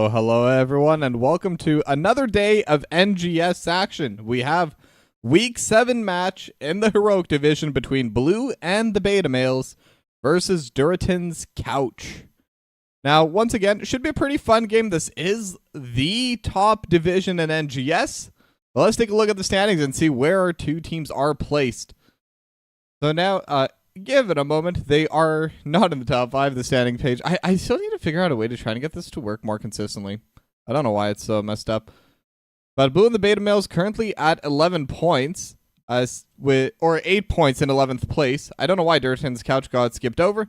Hello everyone, and welcome to another day of NGS action. We have Week 7 match in the Heroic Division between Blue and the Beta Males versus Durotan's Couch. Now, once again, it should be a pretty fun game. This is the top division in NGS. But let's take a look at the standings and see where our two teams are placed. So now, give it a moment. They are not in the top 5 of the standing page. I still need to figure out a way to try and get this to work more consistently. I don't know why it's so messed up. But Blue and the Beta Males currently at 11 points, or 8 points in 11th place. I don't know why Durotan's Couch got skipped over,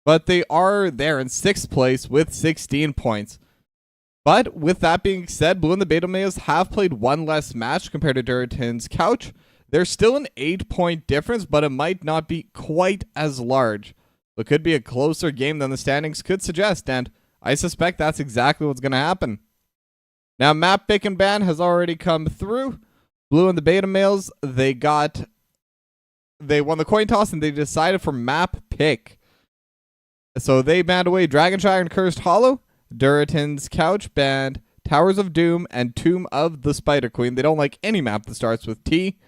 but they are there in 6th place with 16 points. But with that being said, Blue and the Beta Males have played one less match compared to Durotan's Couch. There's still an 8-point difference, but it might not be quite as large. It could be a closer game than the standings could suggest, and I suspect that's exactly what's going to happen. Now, map pick and ban has already come through. Blue and the Beta Males, they won the coin toss and they decided for map pick. So they banned away Dragonshire and Cursed Hollow. Durotan's Couch banned Towers of Doom and Tomb of the Spider Queen. They don't like any map that starts with T.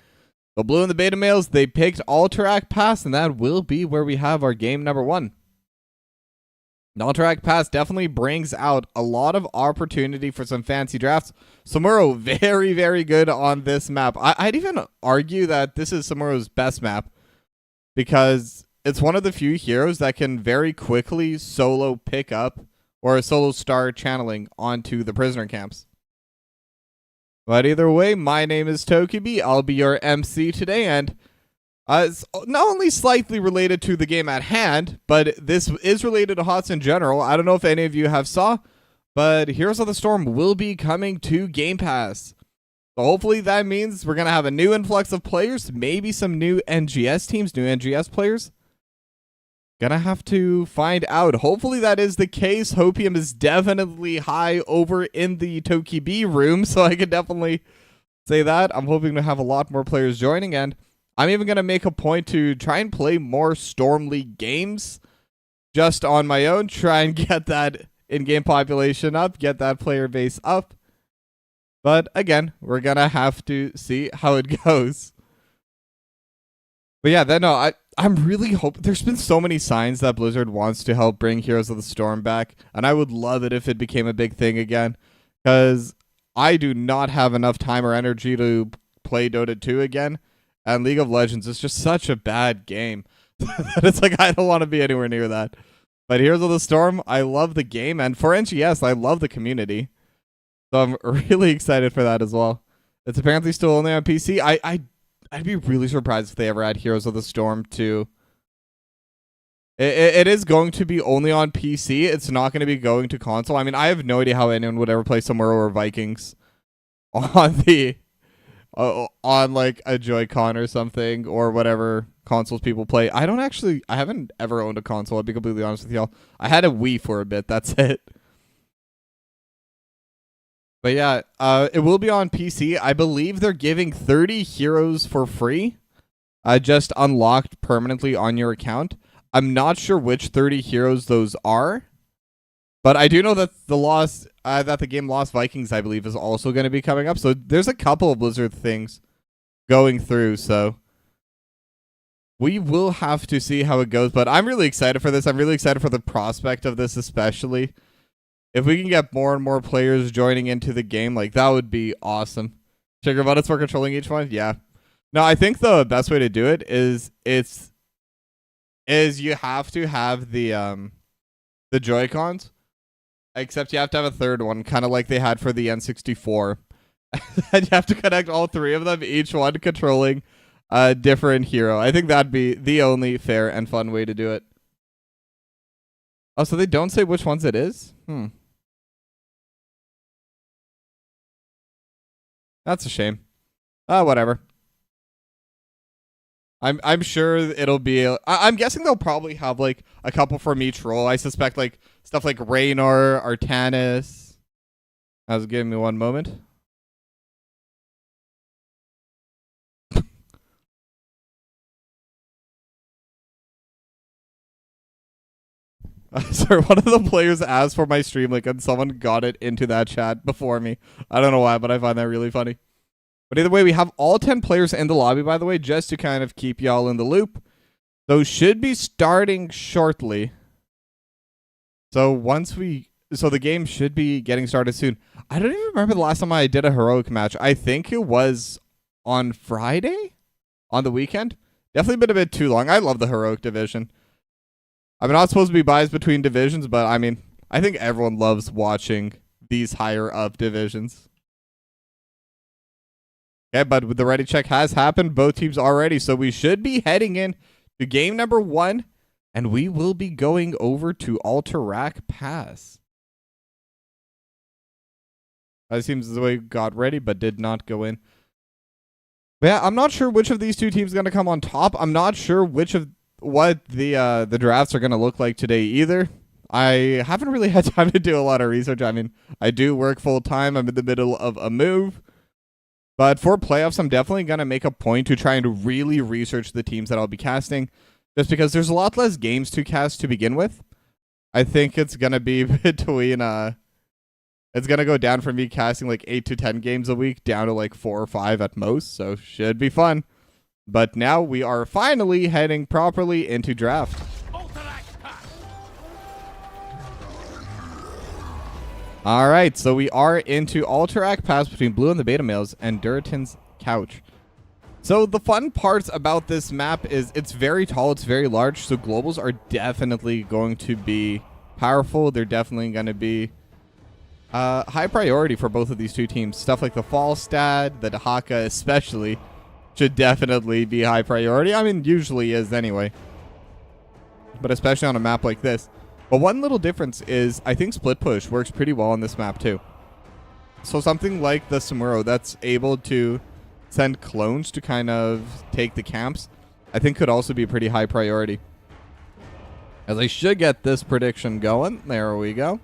But Blue and the Beta Males, they picked Alterac Pass, and that will be where we have our game number 1. Alterac Pass definitely brings out a lot of opportunity for some fancy drafts. Samuro, very, very good on this map. I'd even argue that this is Samuro's best map, because it's one of the few heroes that can very quickly solo pick up or solo start channeling onto the prisoner camps. But either way, my name is Tokibi. I'll be your MC today, and it's not only slightly related to the game at hand, but this is related to HOTS in general. I don't know if any of you have saw, but Heroes of the Storm will be coming to Game Pass. So hopefully that means we're going to have a new influx of players, maybe some new NGS teams, new NGS players. Gonna have to find out. Hopefully that is the case. Hopium is definitely high over in the Tokibi room, so I can definitely say that. I'm hoping to have a lot more players joining, and I'm even gonna make a point to try and play more Storm League games just on my own, try and get that in-game population up, get that player base up. But again, we're gonna have to see how it goes. But yeah, I'm really hoping. There's been so many signs that Blizzard wants to help bring Heroes of the Storm back, and I would love it if it became a big thing again, because I do not have enough time or energy to play Dota 2 again, and League of Legends is just such a bad game that it's like I don't want to be anywhere near that. But Heroes of the Storm, I love the game, and for NGS, I love the community, so I'm really excited for that as well. It's apparently still only on PC. I'd be really surprised if they ever add Heroes of the Storm 2. It is going to be only on PC. It's not going to be going to console. I mean, I have no idea how anyone would ever play Samuro or Vikings on on like a Joy-Con or something, or whatever consoles people play. I haven't ever owned a console, I'll be completely honest with y'all. I had a Wii for a bit, that's it. But yeah, it will be on PC. I believe they're giving 30 heroes for free, just unlocked permanently on your account. I'm not sure which 30 heroes those are, but I do know that the game Lost Vikings, I believe, is also going to be coming up. So there's a couple of Blizzard things going through. So we will have to see how it goes. But I'm really excited for this. I'm really excited for the prospect of this, especially. If we can get more and more players joining into the game, like, that would be awesome. Trigger buttons for controlling each one? Yeah. No, I think the best way to do it is you have to have the Joy-Cons, except you have to have a third one, kind of like they had for the N64. And you have to connect all 3 of them, each one controlling a different hero. I think that'd be the only fair and fun way to do it. Oh, so they don't say which ones it is? That's a shame. Whatever. I'm sure it'll be. I'm guessing they'll probably have like a couple from each role. I suspect like stuff like Raynor, Artanis. Give me one moment. Sorry, one of the players asked for my stream link and someone got it into that chat before me. I don't know why, but I find that really funny. But either way, we have all 10 players in the lobby, by the way, just to kind of keep y'all in the loop. Those should be starting shortly. So the game should be getting started soon. I don't even remember the last time I did a heroic match. I think it was on Friday? On the weekend? Definitely been a bit too long. I love the heroic division. I'm not supposed to be biased between divisions, but I mean, I think everyone loves watching these higher up divisions. Okay, but the ready check has happened. Both teams are ready, so we should be heading in to game number 1, and we will be going over to Alterac Pass. That seems the way we got ready, but did not go in. But yeah, I'm not sure which of these two teams is going to come on top. I'm not sure what the drafts are going to look like today either. I haven't really had time to do a lot of research. I mean, I do work full time. I'm in the middle of a move. But for playoffs, I'm definitely going to make a point to try and really research the teams that I'll be casting, just because there's a lot less games to cast to begin with. I think it's going to be between, it's going to go down from me casting like 8 to 10 games a week down to like 4 or 5 at most, so should be fun. But now we are finally heading properly into draft. All right, so we are into Alterac Pass between Blue and the Beta Males and Durotan's Couch. So the fun parts about this map is it's very tall, it's very large, so globals are definitely going to be powerful. They're definitely going to be high priority for both of these two teams. Stuff like the Falstad, the Dahaka especially, should definitely be high priority. I mean, usually is anyway. But especially on a map like this. But one little difference is I think split push works pretty well on this map too. So something like the Samuro that's able to send clones to kind of take the camps, I think could also be a pretty high priority. As I should get this prediction going. There we go.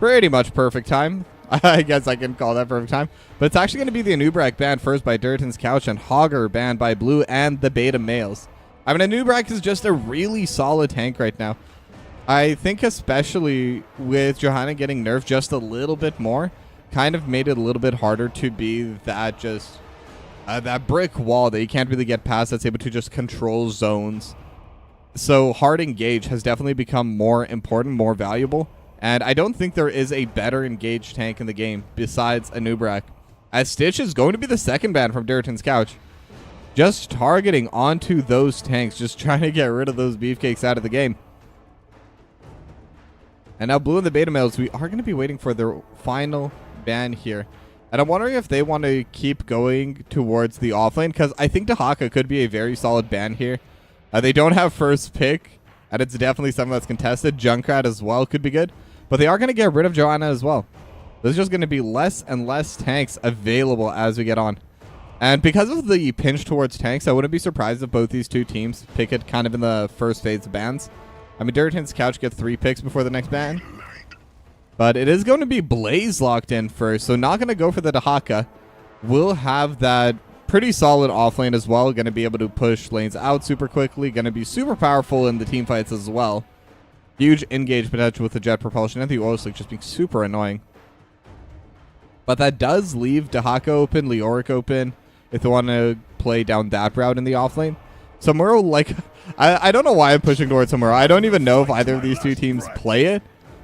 Pretty much perfect time. I guess I can call that perfect time. But it's actually going to be the Anubrak banned first by Durotan's Couch and Hogger banned by Blue and the Beta Males. I mean, Anubrak is just a really solid tank right now. I think especially with Johanna getting nerfed just a little bit more, kind of made it a little bit harder to be that that brick wall that you can't really get past that's able to just control zones. So hard engage has definitely become more important, more valuable. And I don't think there is a better engaged tank in the game besides Anubrak. As Stitch is going to be the second ban from Durotan's Couch. Just targeting onto those tanks, just trying to get rid of those beefcakes out of the game. And now Blue and the Beta Males, we are going to be waiting for their final ban here. And I'm wondering if they want to keep going towards the offlane, because I think Dahaka could be a very solid ban here. They don't have first pick, and it's definitely something that's contested. Junkrat as well could be good. But they are going to get rid of Joanna as well. There's just going to be less and less tanks available as we get on. And because of the pinch towards tanks, I wouldn't be surprised if both these two teams pick it kind of in the first phase of bans. I mean, Durotan's Couch gets 3 picks before the next ban. But it is going to be Blaze locked in first, so not going to go for the Dahaka. We'll have that pretty solid offlane as well. Going to be able to push lanes out super quickly. Going to be super powerful in the team fights as well. Huge engage potential with the jet propulsion and the oil slick just being super annoying. But that does leave Dahaka open, Leoric open, if they want to play down that route in the offlane. Samuro, like, I don't know why I'm pushing towards Samuro. I don't even know if either of these two teams play it.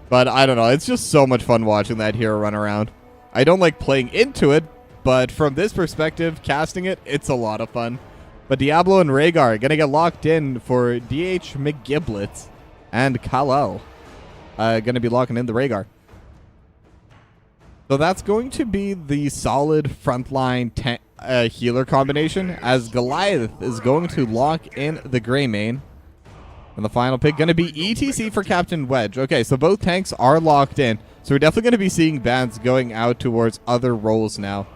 But I don't know. It's just so much fun watching that hero run around. I don't like playing into it, but from this perspective, casting it, it's a lot of fun. But Diablo and Rhaegar are going to get locked in for DH McGiblets and Kal-El. Going to be locking in the Rhaegar. So that's going to be the solid frontline healer combination, as Goliath is going to lock in the Greymane. And the final pick going to be ETC for Captain Wedge. Okay, so both tanks are locked in. So we're definitely going to be seeing bans going out towards other roles now.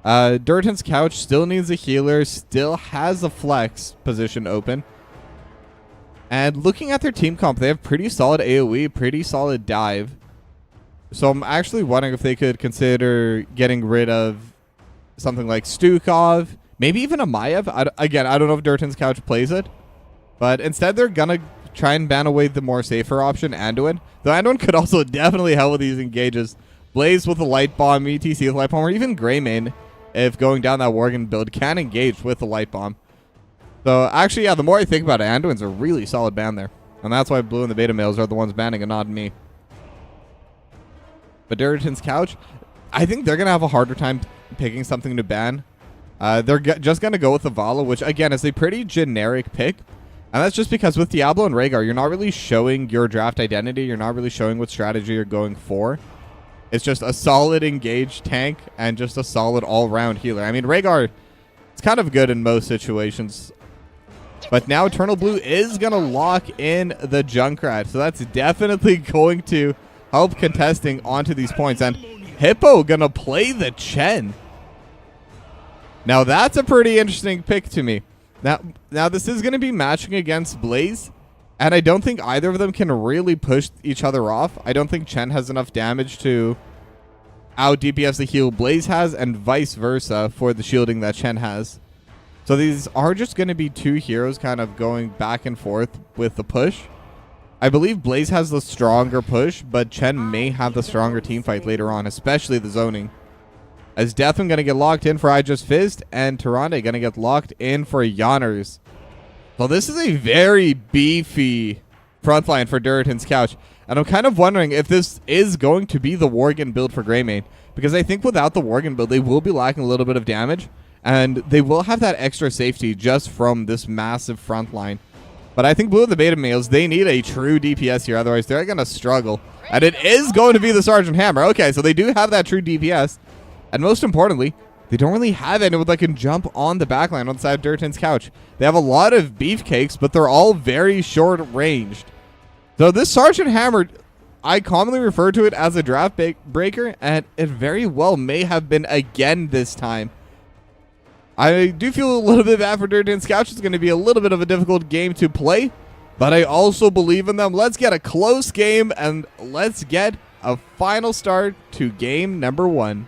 Durotan's Couch still needs a healer, still has a flex position open. And looking at their team comp, they have pretty solid AoE, pretty solid dive. So I'm actually wondering if they could consider getting rid of something like Stukov, maybe even a Maiev. Again, I don't know if Durotan's Couch plays it. But instead, they're going to try and ban away the more safer option, Anduin. Though Anduin could also definitely help with these engages. Blaze with a Light Bomb, ETC with Light Bomb, or even Greymane, if going down that Worgen build, can engage with the Light Bomb. So actually, yeah, the more I think about it, Anduin's a really solid ban there. And that's why Blue and the Beta Males are the ones banning and not me. But Durotan's Couch, I think they're going to have a harder time picking something to ban. They're just going to go with the Vala, which, again, is a pretty generic pick. And that's just because with Diablo and Rhaegar, you're not really showing your draft identity. You're not really showing what strategy you're going for. It's just a solid engaged tank and just a solid all-round healer. I mean, Rhaegar, it's kind of good in most situations. But now Eternal Blue is going to lock in the Junkrat. So that's definitely going to help contesting onto these points. And Hippo going to play the Chen. Now that's a pretty interesting pick to me. Now this is going to be matching against Blaze, and I don't think either of them can really push each other off. I don't think Chen has enough damage to out DPS the heal Blaze has, and vice versa for the shielding that Chen has. So these are just going to be two heroes kind of going back and forth with the push. I believe Blaze has the stronger push, but Chen may have the stronger team fight later on, especially the zoning. As Deathwing going to get locked in for I Just Fizzed, and Tyrande going to get locked in for Yonners. So this is a very beefy frontline for Durotan's Couch. And I'm kind of wondering if this is going to be the Worgen build for Greymane. Because I think without the Worgen build, they will be lacking a little bit of damage. And they will have that extra safety just from this massive frontline. But I think Blue and the Beta Males, they need a true DPS here. Otherwise, they're going to struggle. And it is going to be the Sergeant Hammer. Okay, so they do have that true DPS. And most importantly, they don't really have anyone that can jump on the backline on the side of Durotan's Couch. They have a lot of beefcakes, but they're all very short ranged. So this Sergeant Hammer, I commonly refer to it as a draft breaker, and it very well may have been again this time. I do feel a little bit bad for Durotan's Couch. It's going to be a little bit of a difficult game to play, but I also believe in them. Let's get a close game, and let's get a final start to game number 1.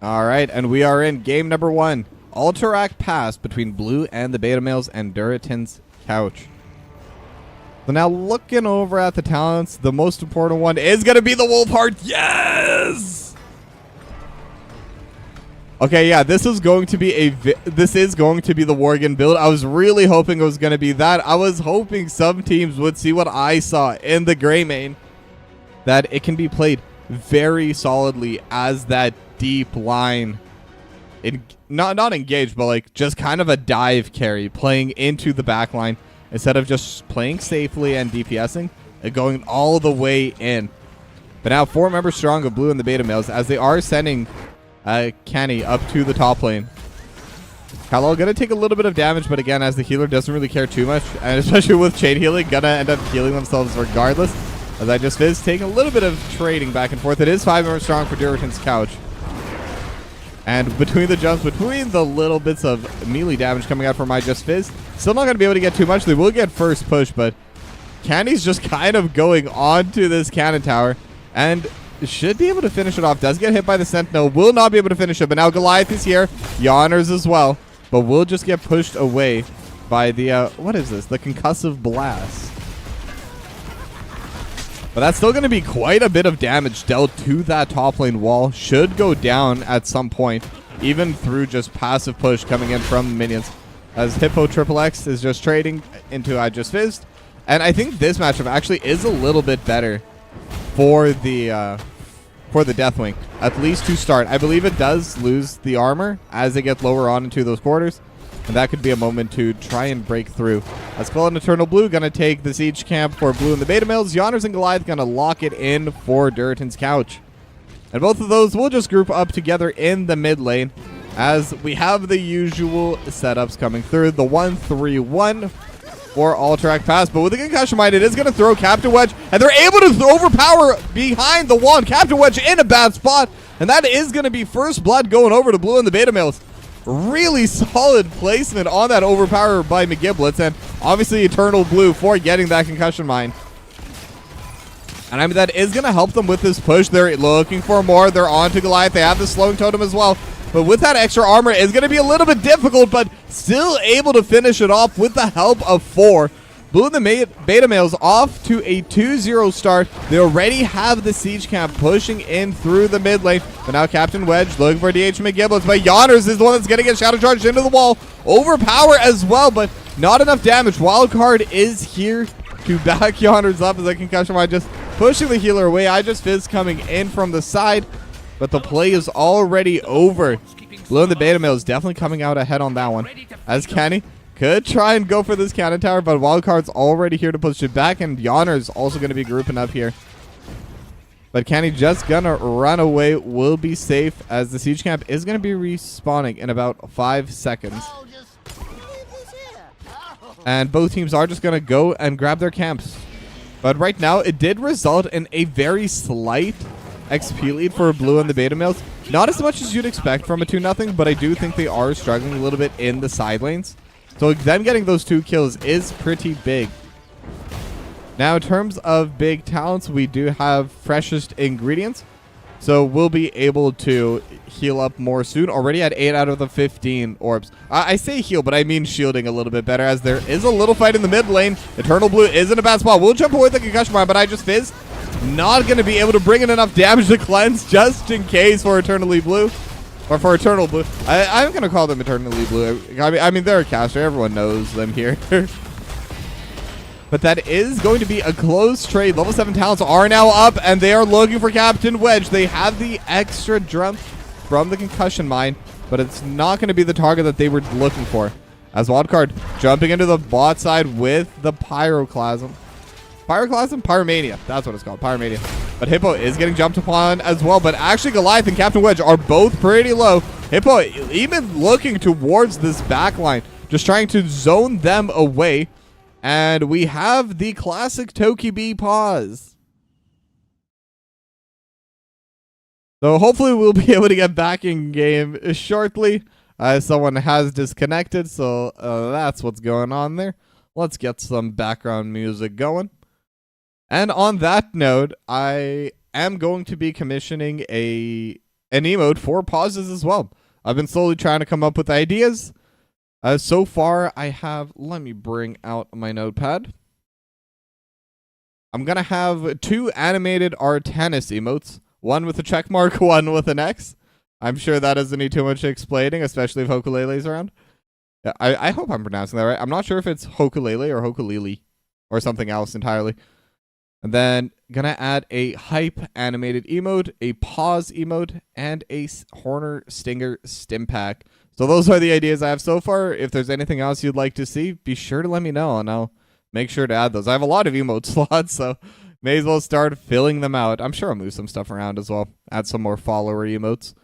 All right, and we are in game number 1. Alterac Pass between Blue and the Beta Males and Durotan's Couch. So now looking over at the talents, the most important one is going to be the Wolfheart. Yes! Okay, yeah, this is going to be the Worgen build. I was really hoping it was going to be that. I was hoping some teams would see what I saw in the Greymane, that it can be played very solidly as that deep line, not engaged, but like just kind of a dive carry, playing into the back line instead of just playing safely and DPSing and going all the way in. But now 4 members strong of Blue and the Beta Males, as they are sending Kenny up to the top lane. Kal-El gonna take a little bit of damage, but again, as the healer doesn't really care too much, and especially with chain healing, gonna end up healing themselves regardless. As I Just Fizz taking a little bit of trading back and forth. It is 5 members strong for Durotan's Couch. And between the jumps, between the little bits of melee damage coming out from I Just Fizz, still not going to be able to get too much. They will get first push, but Candy's just kind of going on to this cannon tower and should be able to finish it off. Does get hit by the Sentinel, will not be able to finish it, but now Goliath is here. Yonners as well, but will just get pushed away by the, what is this? The Concussive Blast. But that's still going to be quite a bit of damage dealt to that top lane wall. Should go down at some point, even through just passive push coming in from the minions. As Hippo XXX is just trading into I Just Fizzed. And I think this matchup actually is a little bit better for the Deathwing, at least to start. I believe it does lose the armor as they get lower on into those quarters. And that could be a moment to try and break through. As Skull and Eternal Blue going to take the siege camp for Blue and the Beta Males. Yonders and Goliath going to lock it in for Durotan's couch. And both of those will just group up together in the mid lane as we have the usual setups coming through. The 1-3-1 for Alterac Pass. But with the Concussion Mine, it is going to throw Captain Wedge. And they're able to overpower behind the wall. Captain Wedge in a bad spot. And that is going to be first blood going over to Blue and the Beta Males. Really solid placement on that overpower by McGiblets. And obviously Eternal Blue for getting that Concussion Mine. And I mean, that is going to help them with this push. They're looking for more. They're on to Goliath. They have the slowing totem as well. But with that extra armor, it's going to be a little bit difficult, but still able to finish it off with the help of 4. Blue and the Beta Males off to a 2-0 start. They already have the siege camp pushing in through the mid lane. But now Captain Wedge looking for DH McGiblets. But Yonders is the one that's going to get shadow charged into the wall. Overpower as well, but not enough damage. Wildcard is here to back Yonders up as a Concussion Mine just pushing the healer away. I just Fizz coming in from the side, but the play is already over. Blue and the Beta Male is definitely coming out ahead on that one. As Kenny could try and go for this cannon tower, but Wildcard's already here to push it back, and Yonders also going to be grouping up here. But Kenny just going to run away, will be safe, as the siege camp is going to be respawning in about 5 seconds. And both teams are just going to go and grab their camps. But right now, it did result in a very slight XP lead for Blue and the Beta Males. Not as much as you'd expect from a 2-0, but I do think they are struggling a little bit in the side lanes. So them getting those 2 kills is pretty big. Now, in terms of big talents, we do have freshest ingredients. So we'll be able to heal up more soon. Already at 8 out of the 15 orbs. I say heal, but I mean shielding a little bit better, as there is a little fight in the mid lane. Eternal Blue is in a bad spot. We'll jump away with the Concussion Mine, but I just Fizz. Not going to be able to bring in enough damage to cleanse just in case for Eternally Blue. Or for Eternal Blue. I'm going to call them Eternally Blue. I mean, they're a caster. Everyone knows them here. But that is going to be a close trade. Level 7 talents are now up, and they are looking for Captain Wedge. They have the extra jump from the Concussion Mine, but it's not going to be the target that they were looking for. As Wildcard jumping into the bot side with the Pyroclasm. Pyromania. That's what it's called. Pyromania. But Hippo is getting jumped upon as well. But actually, Goliath and Captain Wedge are both pretty low. Hippo even looking towards this backline, just trying to zone them away. And we have the classic Toki-B pause. So hopefully we'll be able to get back in game shortly. Someone has disconnected, so that's what's going on there. Let's get some background music going. And on that note, I am going to be commissioning an emote for pauses as well. I've been slowly trying to come up with ideas. So far, I have... Let me bring out my notepad. I'm going to have 2 animated Artanis emotes. One with a check mark, one with an X. I'm sure that doesn't need too much explaining, especially if Hokulele's around. I hope I'm pronouncing that right. I'm not sure if it's Hokulele or Hokulele or something else entirely. And then gonna add a hype animated emote, a pause emote, and a Horner Stinger stim pack. So those are the ideas I have so far. If there's anything else you'd like to see, be sure to let me know, and I'll make sure to add those. I have a lot of emote slots, so may as well start filling them out. I'm sure I'll move some stuff around as well. Add some more follower emotes.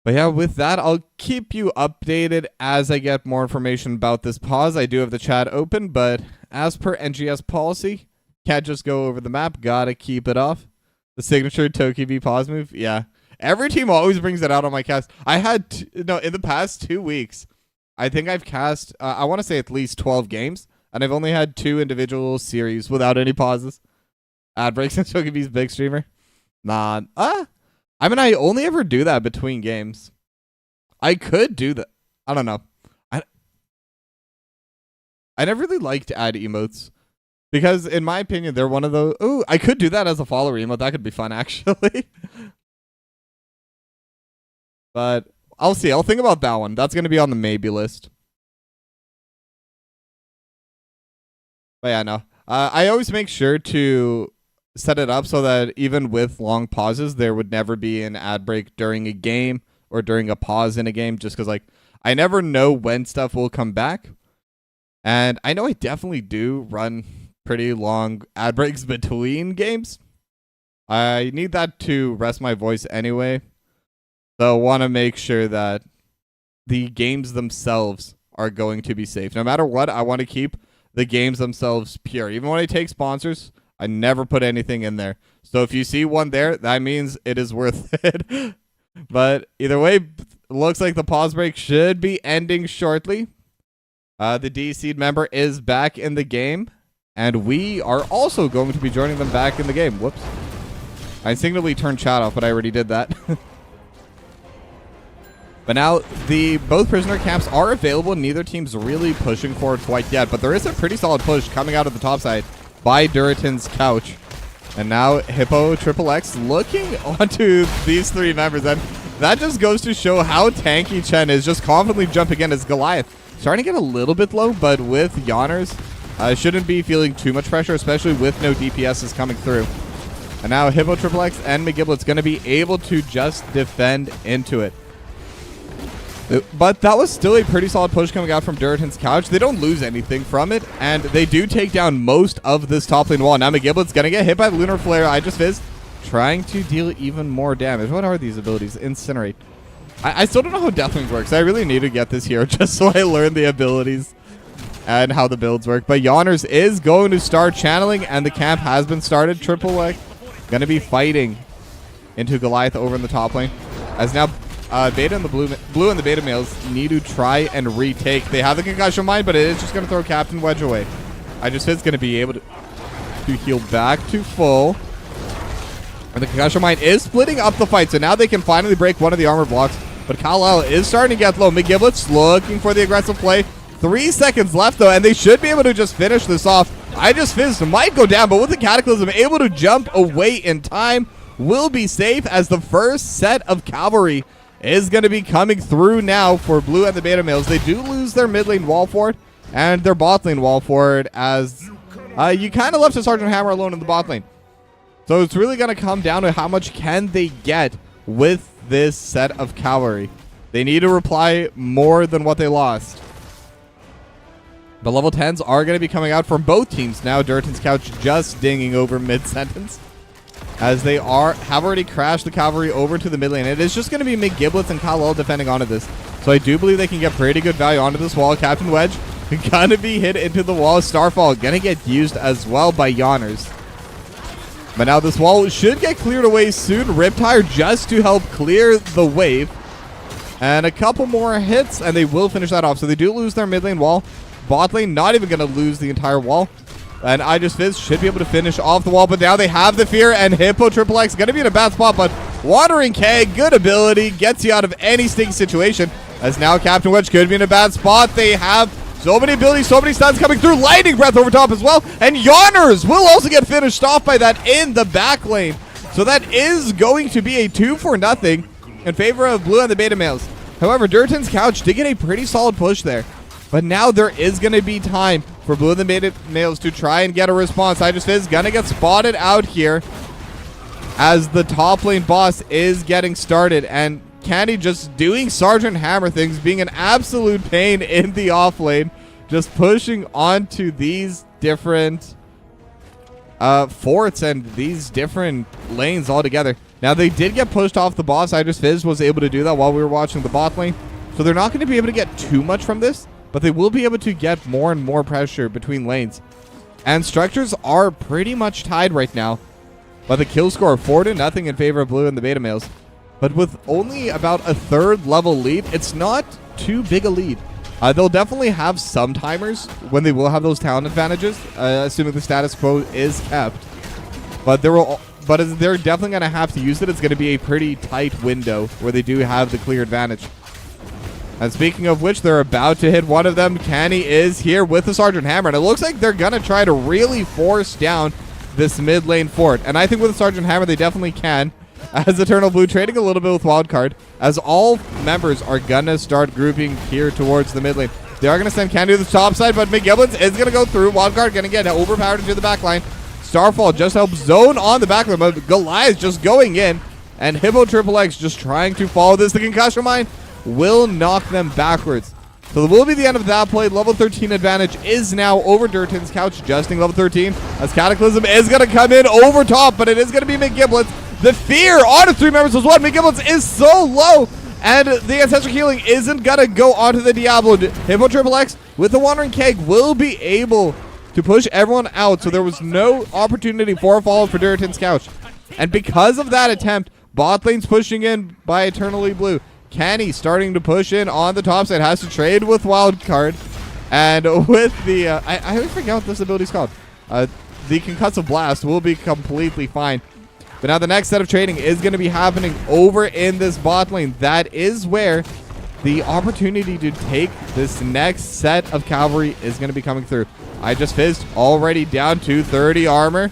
But yeah, with that, I'll keep you updated as I get more information about this pause. I do have the chat open, but as per NGS policy, can't just go over the map. Gotta keep it off. The signature Toki-B pause move. Yeah. Every team always brings it out on my cast. I had, in the past 2 weeks, I think I've cast, I want to say at least 12 games, and I've only had 2 individual series without any pauses. Ad breaks and Toki-B's big streamer. Nah. I mean, I only ever do that between games. I could do that. I don't know. I never really liked to add emotes. Because, in my opinion, they're one of those... Ooh, I could do that as a follower emote. That could be fun, actually. But I'll see. I'll think about that one. That's going to be on the maybe list. But yeah, no. I always make sure to set it up so that even with long pauses, there would never be an ad break during a game or during a pause in a game. Just because, like, I never know when stuff will come back. And I know I definitely do run pretty long ad breaks between games. I need that to rest my voice anyway. So I want to make sure that the games themselves are going to be safe. No matter what, I want to keep the games themselves pure. Even when I take sponsors, I never put anything in there. So if you see one there, that means it is worth it. But either way, looks like the pause break should be ending shortly. The D-Seed member is back in the game. And we are also going to be joining them back in the game. Whoops. I instinctively turned chat off, but I already did that. But now, both prisoner camps are available. Neither team's really pushing forward quite yet. But there is a pretty solid push coming out of the top side by Durotan's couch. And now, Hippo Triple X looking onto these three members. And that just goes to show how tanky Chen is, just confidently jumping in as Goliath. Starting to get a little bit low, but with Yonners, shouldn't be feeling too much pressure, especially with no DPSs coming through. And now Hippo Triple X and McGiblet's going to be able to just defend into it. But that was still a pretty solid push coming out from Durotan's couch. They don't lose anything from it, and they do take down most of this top lane wall. Now McGiblet's going to get hit by the Lunar Flare. I just fizzed, trying to deal even more damage. What are these abilities? Incinerate. I still don't know how Deathwing works. I really need to get this hero just so I learn the abilities and how the builds work. But Yonners is going to start channeling, and the camp has been started. Triple X going to be fighting into Goliath over in the top lane. As now Beta and the blue and the beta males need to try and retake. They have the concussion mine, but it is just going to throw Captain Wedge away. I just think it's going to be able to heal back to full. And the concussion mine is splitting up the fight, so now they can finally break one of the armor blocks. But Kal-El is starting to get low. McGiblet's looking for the aggressive play. 3 seconds left, though, and they should be able to just finish this off. I just fizzed. Might go down, but with the Cataclysm able to jump away in time, will be safe as the first set of cavalry is going to be coming through now for blue and the beta males. They do lose their mid lane wall fort and their bot lane wall fort, as you kind of left a Sergeant Hammer alone in the bot lane. So it's really going to come down to how much can they get with this set of cavalry. They need to reply more than what they lost. The level 10s are going to be coming out from both teams now. Durotan's couch just dinging over mid-sentence, as they have already crashed the cavalry over to the mid lane. It is just going to be McGiblets and Kal-El defending onto this. So I do believe they can get pretty good value onto this wall. Captain Wedge gonna be hit into the wall. Starfall gonna get used as well by Yonners. But now this wall should get cleared away soon. Riptire just to help clear the wave. And a couple more hits and they will finish that off. So they do lose their mid lane wall. Bot lane not even gonna lose the entire wall. And I Just Fizz should be able to finish off the wall, but now they have the fear, and Hippo Triple X going to be in a bad spot, but Wandering Keg, good ability, gets you out of any sticky situation, as now Captain Wedge could be in a bad spot. They have so many abilities, so many stuns coming through, Lightning Breath over top as well, and Yonners will also get finished off by that in the back lane. So that is going to be a 2-0 in favor of blue and the beta males. However, Durotan's couch did get a pretty solid push there. But now there is going to be time for blue and the beta males to try and get a response. I Just Fizz going to get spotted out here as the top lane boss is getting started. And Candy just doing Sergeant Hammer things, being an absolute pain in the off lane. Just pushing onto these different forts and these different lanes all together. Now they did get pushed off the boss. I Just Fizz was able to do that while we were watching the bot lane. So they're not going to be able to get too much from this, but they will be able to get more and more pressure between lanes. And structures are pretty much tied right now. But the kill score 4-0 in favor of blue and the beta males. But with only about a third level lead, it's not too big a lead. They'll definitely have some timers when they will have those talent advantages, assuming the status quo is kept. But they're definitely going to have to use it. It's going to be a pretty tight window where they do have the clear advantage. And speaking of which, they're about to hit one of them. Canny is here with the Sergeant Hammer, and it looks like they're going to try to really force down this mid lane fort. And I think with the Sergeant Hammer, they definitely can, as Eternal Blue trading a little bit with Wildcard, as all members are going to start grouping here towards the mid lane. They are going to send Candy to the top side, but McGiblets is going to go through. Wildcard going to get overpowered into the back line. Starfall just helps zone on the back line, but Goliath just going in, and Hippo Triple X just trying to follow this. The concussion mine will knock them backwards. So it will be the end of that play. Level 13 advantage is now over Durotan's couch, adjusting level 13. As Cataclysm is going to come in over top, but it is going to be McGiblets. The fear onto 3 members as well. McGiblets is so low, and the Ancestral Healing isn't going to go onto the Diablo. Hippo Triple X with the Wandering Keg will be able to push everyone out, so there was no opportunity for a follow for Durotan's couch. And because of that attempt, bot lane's pushing in by Eternally Blue. Kenny starting to push in on the top side, has to trade with Wildcard, and with the I always forget what this ability is called. The Concussive Blast will be completely fine. But now the next set of trading is going to be happening over in this bot lane. That is where the opportunity to take this next set of cavalry is going to be coming through. I just fizzed, already down to 30 armor.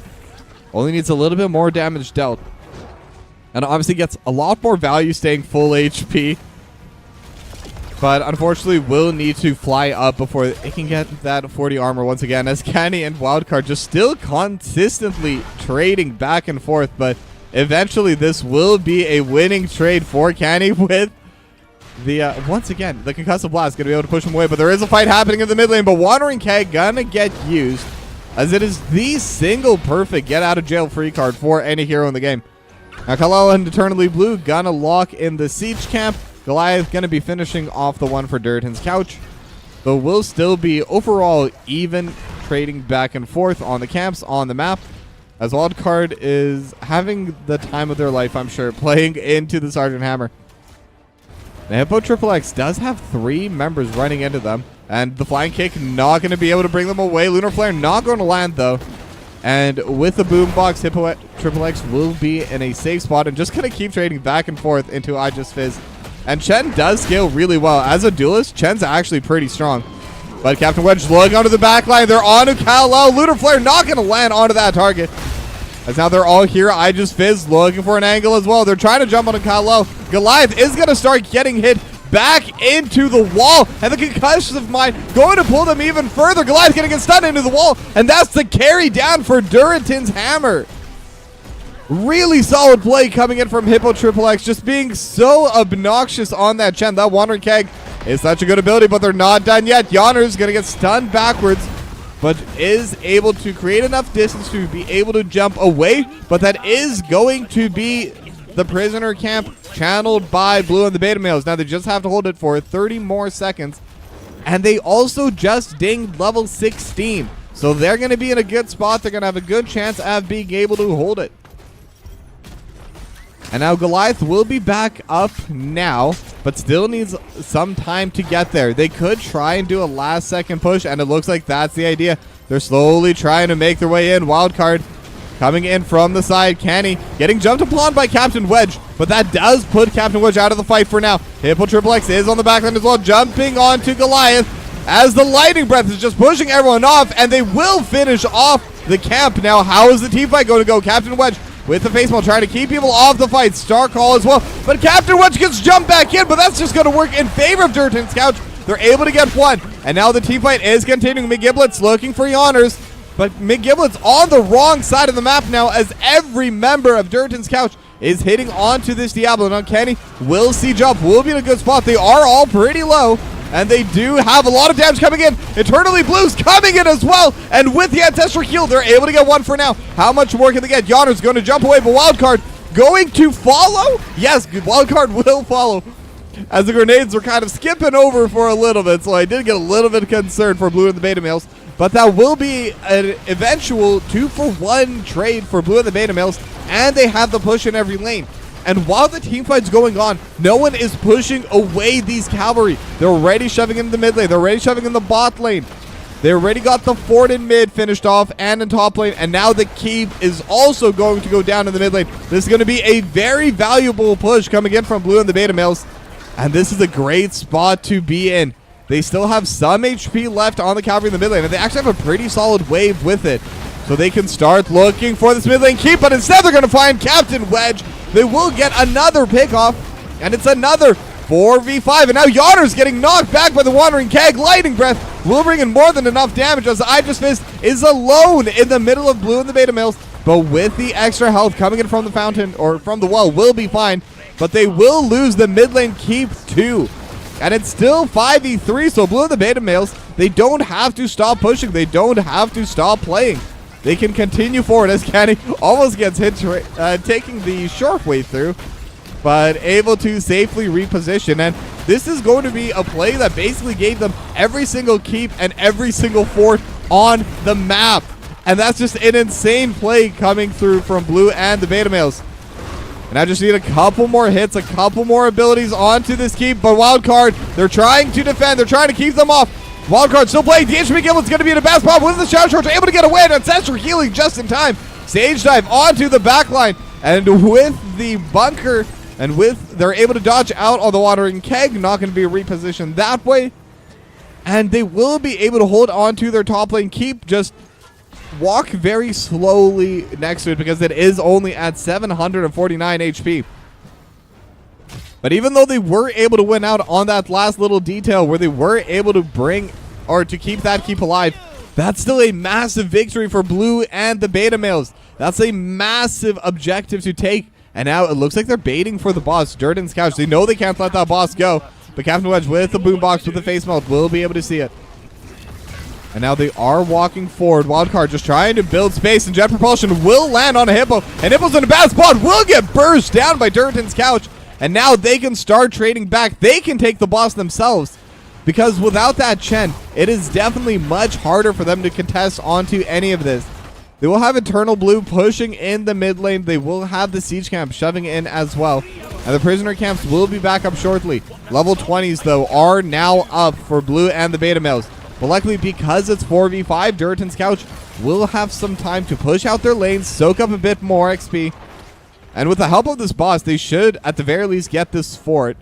Only needs a little bit more damage dealt. And obviously gets a lot more value staying full HP. But unfortunately will need to fly up before it can get that 40 armor once again. As Kenny and Wildcard just still consistently trading back and forth. But eventually this will be a winning trade for Kenny with the, once again, the Concussive Blast going to be able to push him away. But there is a fight happening in the mid lane. But Wandering Keg gonna get used, as it is the single perfect get out of jail free card for any hero in the game. Now Khalil and Eternally Blue gonna lock in the siege camp. Goliath gonna be finishing off the one for Durotan's couch. But will still be overall even trading back and forth on the camps on the map. As Wildcard is having the time of their life, I'm sure, playing into the Sergeant Hammer. The Hippo Triple X does have 3 members running into them. And the Flying Kick not going to be able to bring them away. Lunar Flare not going to land though. And with the Boombox, Hippo Triple X will be in a safe spot and just going to keep trading back and forth into I Just Fizz. And Chen does scale really well. As a duelist, Chen's actually pretty strong. But Captain Wedge looking onto the back line. They're onto Kal-El. Lunar Flare not going to land onto that target. As now they're all here. I Just Fizz looking for an angle as well. They're trying to jump onto Kal-El. Goliath is going to start getting hit back into the wall, and the Concussive Mind going to pull them even further. Goliath going to get stunned into the wall, and that's the carry down for Durotan's Hammer. Really solid play coming in from Hippo Triple X, just being so obnoxious on that Chen. That Wandering Keg is such a good ability, but they're not done yet. Yawner's going to get stunned backwards, but is able to create enough distance to be able to jump away, but that is going to be the prisoner camp channeled by Blue and the Beta Males. Now they just have to hold it for 30 more seconds. And they also just dinged level 16. So they're going to be in a good spot. They're going to have a good chance of being able to hold it. And now Goliath will be back up now, but still needs some time to get there. They could try and do a last second push, and it looks like that's the idea. They're slowly trying to make their way in. Wildcard coming in from the side. Kenny getting jumped upon by Captain Wedge, but that does put Captain Wedge out of the fight for now. Hippo Triple X is on the back line as well, jumping onto Goliath as the Lightning Breath is just pushing everyone off, and they will finish off the camp. Now, how is the team fight going to go? Captain Wedge with the face maul trying to keep people off the fight. Star Call as well, but Captain Wedge gets jumped back in, but that's just going to work in favor of Durotan's couch. They're able to get one, and now the team fight is continuing. McGiblets looking for Yawners, but McGiblet's on the wrong side of the map now, as every member of Durotan's couch is hitting onto this Diablo. Now Kenny will siege up, will be in a good spot. They are all pretty low, and they do have a lot of damage coming in. Eternally Blue's coming in as well, and with the Ancestral Heal, they're able to get one for now. How much more can they get? Yawner's going to jump away, but Wildcard going to follow? Yes, Wildcard will follow, as the grenades were kind of skipping over for a little bit, so I did get a little bit concerned for Blue and the Beta Males. But that will be an eventual 2-for-1 trade for Blue and the Beta Males, and they have the push in every lane. And while the team fight's going on, no one is pushing away these cavalry. They're already shoving in the mid lane. They're already shoving in the bot lane. They already got the fort in mid finished off and in top lane, and now the keep is also going to go down in the mid lane. This is going to be a very valuable push coming in from Blue and the Beta Males, and this is a great spot to be in. They still have some HP left on the cavalry in the mid lane, and they actually have a pretty solid wave with it. So they can start looking for this mid lane keep, but instead they're going to find Captain Wedge. They will get another pickoff, and it's another 4v5. And now Yawner's getting knocked back by the Wandering Keg. Lightning Breath will bring in more than enough damage, as I Just Fizz is alone in the middle of Blue and the Beta Males. But with the extra health coming in from the fountain, or from the well, will be fine. But they will lose the mid lane keep too. And it's still 5v3, so Blue and the Beta Males, they don't have to stop pushing. They don't have to stop playing. They can continue forward as Kenny almost gets hit, taking the short way through, but able to safely reposition. And this is going to be a play that basically gave them every single keep and every single fort on the map. And that's just an insane play coming through from Blue and the Beta Males. And I just need a couple more hits, a couple more abilities onto this keep. But Wildcard, they're trying to defend. They're trying to keep them off. Wildcard still playing. DHB Giblet's going to be in a bad spot with the Shadow Charge. Able to get away. And Ancestral Healing just in time. Sage Dive onto the backline. And with the bunker, and they're able to dodge out on the Watering Keg. Not going to be repositioned that way. And they will be able to hold on to their top lane keep. Just walk very slowly next to it because it is only at 749 HP. But even though they were able to win out on that last little detail where they were able to bring or to keep that keep alive, that's still a massive victory for Blue and the Beta Males. That's a massive objective to take. And now it looks like they're baiting for the boss, Durotan's couch. They know they can't let that boss go. But Captain Wedge with the boombox with the face melt will be able to see it. And now they are walking forward. Wildcard just trying to build space, and Jet Propulsion will land on a Hippo. And Hippo's in a bad spot. Will get burst down by Durotan's couch. And now they can start trading back. They can take the boss themselves. Because without that Chen, it is definitely much harder for them to contest onto any of this. They will have Eternal Blue pushing in the mid lane. They will have the Siege Camp shoving in as well. And the Prisoner Camps will be back up shortly. Level 20s, though, are now up for Blue and the Beta Males. But luckily, because it's 4v5, Durotan's couch will have some time to push out their lanes, soak up a bit more XP. And with the help of this boss, they should, at the very least, get this fort.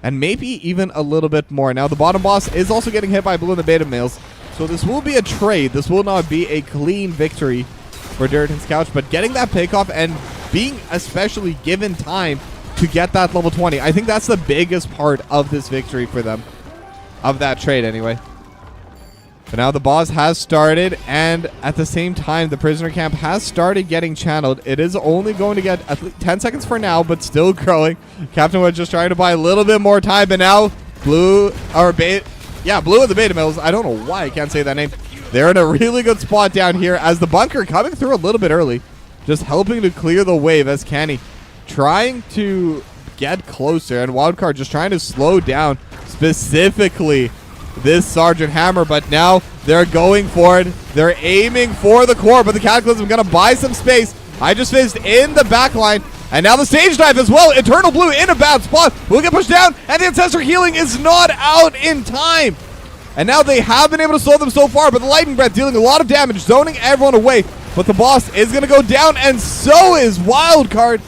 And maybe even a little bit more. Now, the bottom boss is also getting hit by Blue and the Beta Males. So this will be a trade. This will not be a clean victory for Durotan's couch. But getting that pick off and being especially given time to get that level 20. I think that's the biggest part of this victory for them. Of that trade, anyway. But now the boss has started, and at the same time, the prisoner camp has started getting channeled. It is only going to get at least 10 seconds for now, but still growing. Captain Wood just trying to buy a little bit more time, but now Blue and the Beta Males. I don't know why I can't say that name. They're in a really good spot down here as the bunker coming through a little bit early, just helping to clear the wave as Canny trying to get closer, and Wildcard just trying to slow down specifically this Sergeant Hammer. But now they're going for it. They're aiming for the core, but the Cataclysm going to buy some space. I just fizzed in the backline, and now the Stage Dive as well. Eternal Blue in a bad spot. Will get pushed down, and the Ancestor Healing is not out in time. And now they have been able to slow them so far, but the Lightning Breath dealing a lot of damage, zoning everyone away. But the boss is going to go down, and so is Wildcard.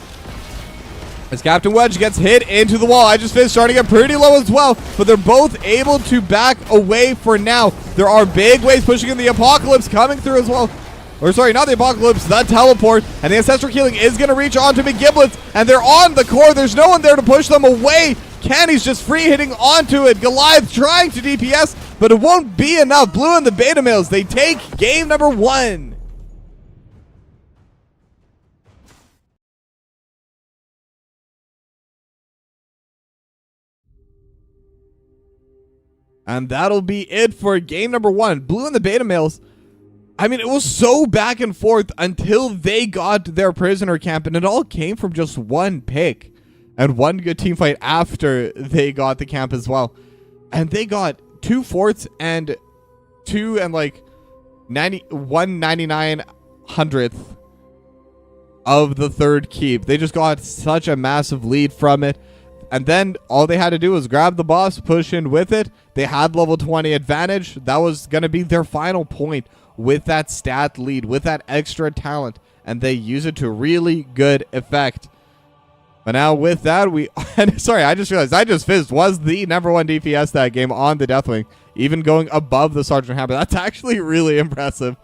As Captain Wedge gets hit into the wall. I just finished starting at pretty low as well, but they're both able to back away for now. There are big waves pushing in. The Apocalypse coming through as well. Or sorry, not the Apocalypse, the Teleport. And the Ancestral Healing is going to reach onto McGiblets, and they're on the core. There's no one there to push them away. Canny's just free hitting onto it. Goliath trying to DPS, but it won't be enough. Blue and the Beta Males, they take game number 1. And that'll be it for game number 1. Blue and the Beta Males, I mean, it was so back and forth until they got their prisoner camp, and it all came from just one pick and one good team fight after they got the camp as well. And they got 2 forts and 1/99,000th of the third keep. They just got such a massive lead from it. And then all they had to do was grab the boss, push in with it. They had level 20 advantage. That was going to be their final point with that stat lead, with that extra talent. And they use it to really good effect. But now with that, sorry, I just realized I just fizzed was the number 1 DPS that game on the Deathwing. Even going above the Sergeant Hammer. That's actually really impressive.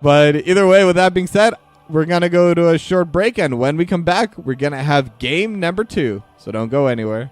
But either way, with that being said, we're going to go to a short break, and when we come back, we're going to have game number 2. So don't go anywhere.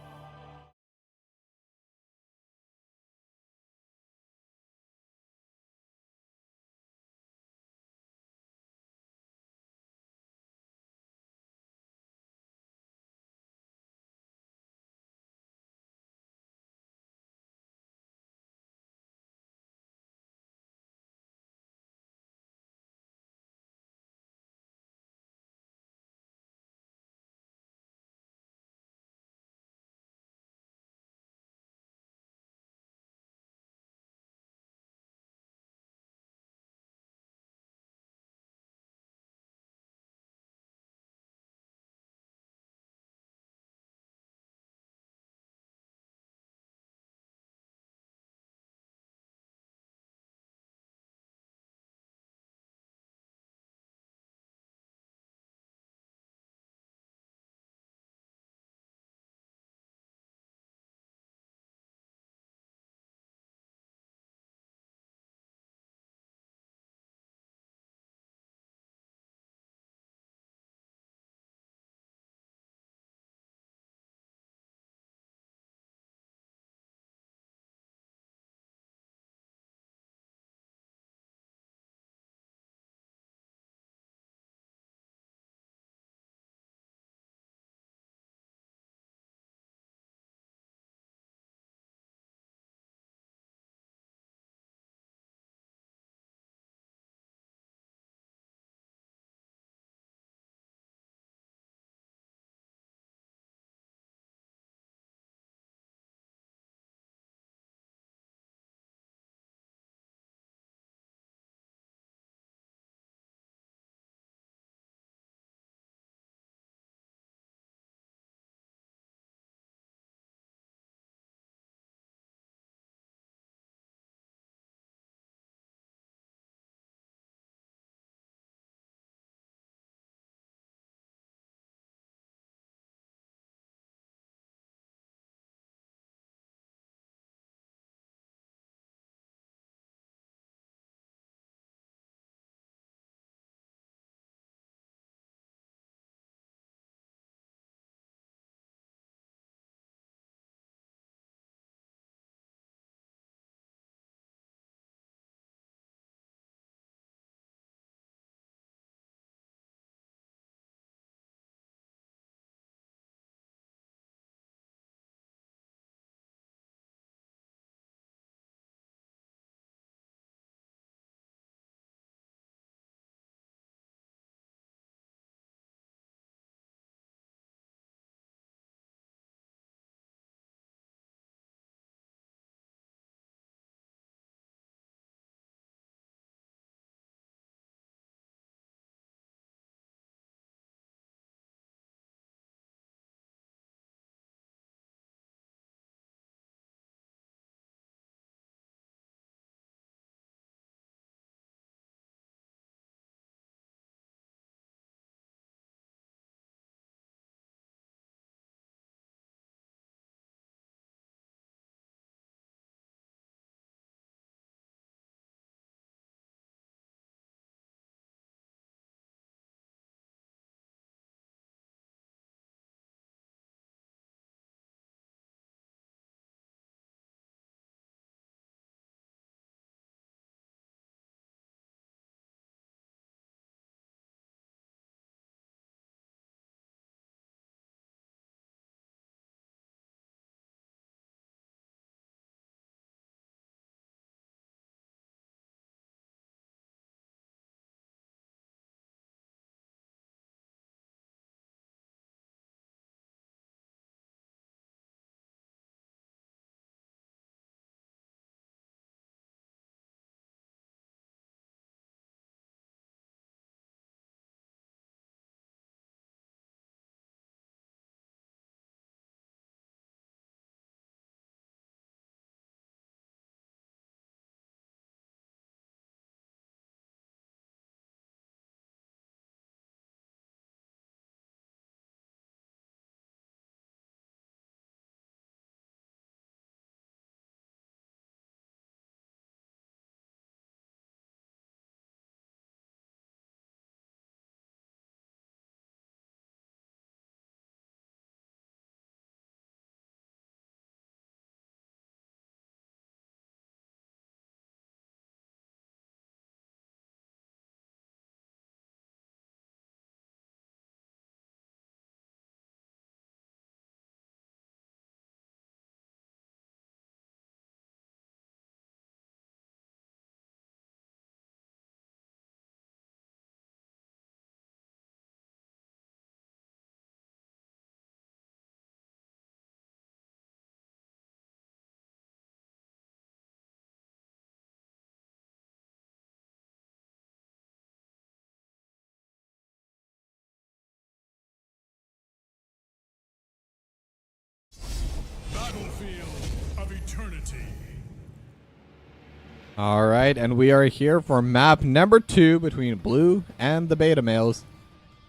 All right, and we are here for map number 2 between Blue and the Beta Males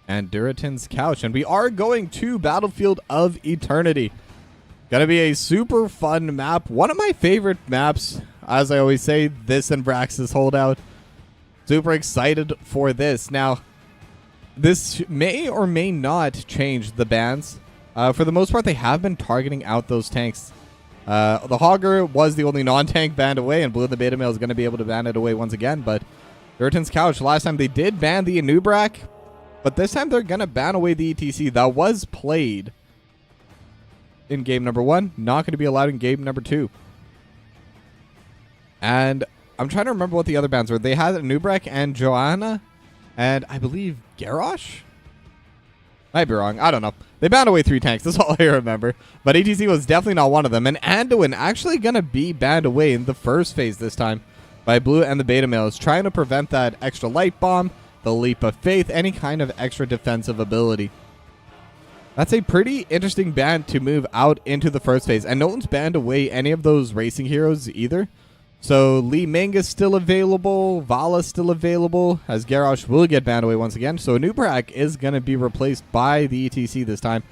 and Durotan's Couch. And we are going to Battlefield of Eternity. Gonna be a super fun map. One of my favorite maps, as I always say, this and Brax's Holdout. Super excited for this. Now, this may or may not change the bans. For the most part, they have been targeting out those tanks. The Hogger was the only non-tank banned away, and Blue and the Beta Male is going to be able to ban it away once again. But Durotan's Couch, last time they did ban the Anubrak, but this time they're going to ban away the ETC that was played in game number 1. Not going to be allowed in game number 2. And I'm trying to remember what the other bans were. They had Anubrak and Joanna, and I believe Garrosh? Might be wrong. I don't know. They banned away 3 tanks. That's all I remember. But ATC was definitely not one of them. And Anduin actually going to be banned away in the first phase this time by Blue and the Beta Males, trying to prevent that extra light bomb, the leap of faith, any kind of extra defensive ability. That's a pretty interesting ban to move out into the first phase. And no one's banned away any of those racing heroes either. So Li Ming is still available, Vala is still available, as Garrosh will get banned away once again. So Anubrak is going to be replaced by the ETC this time.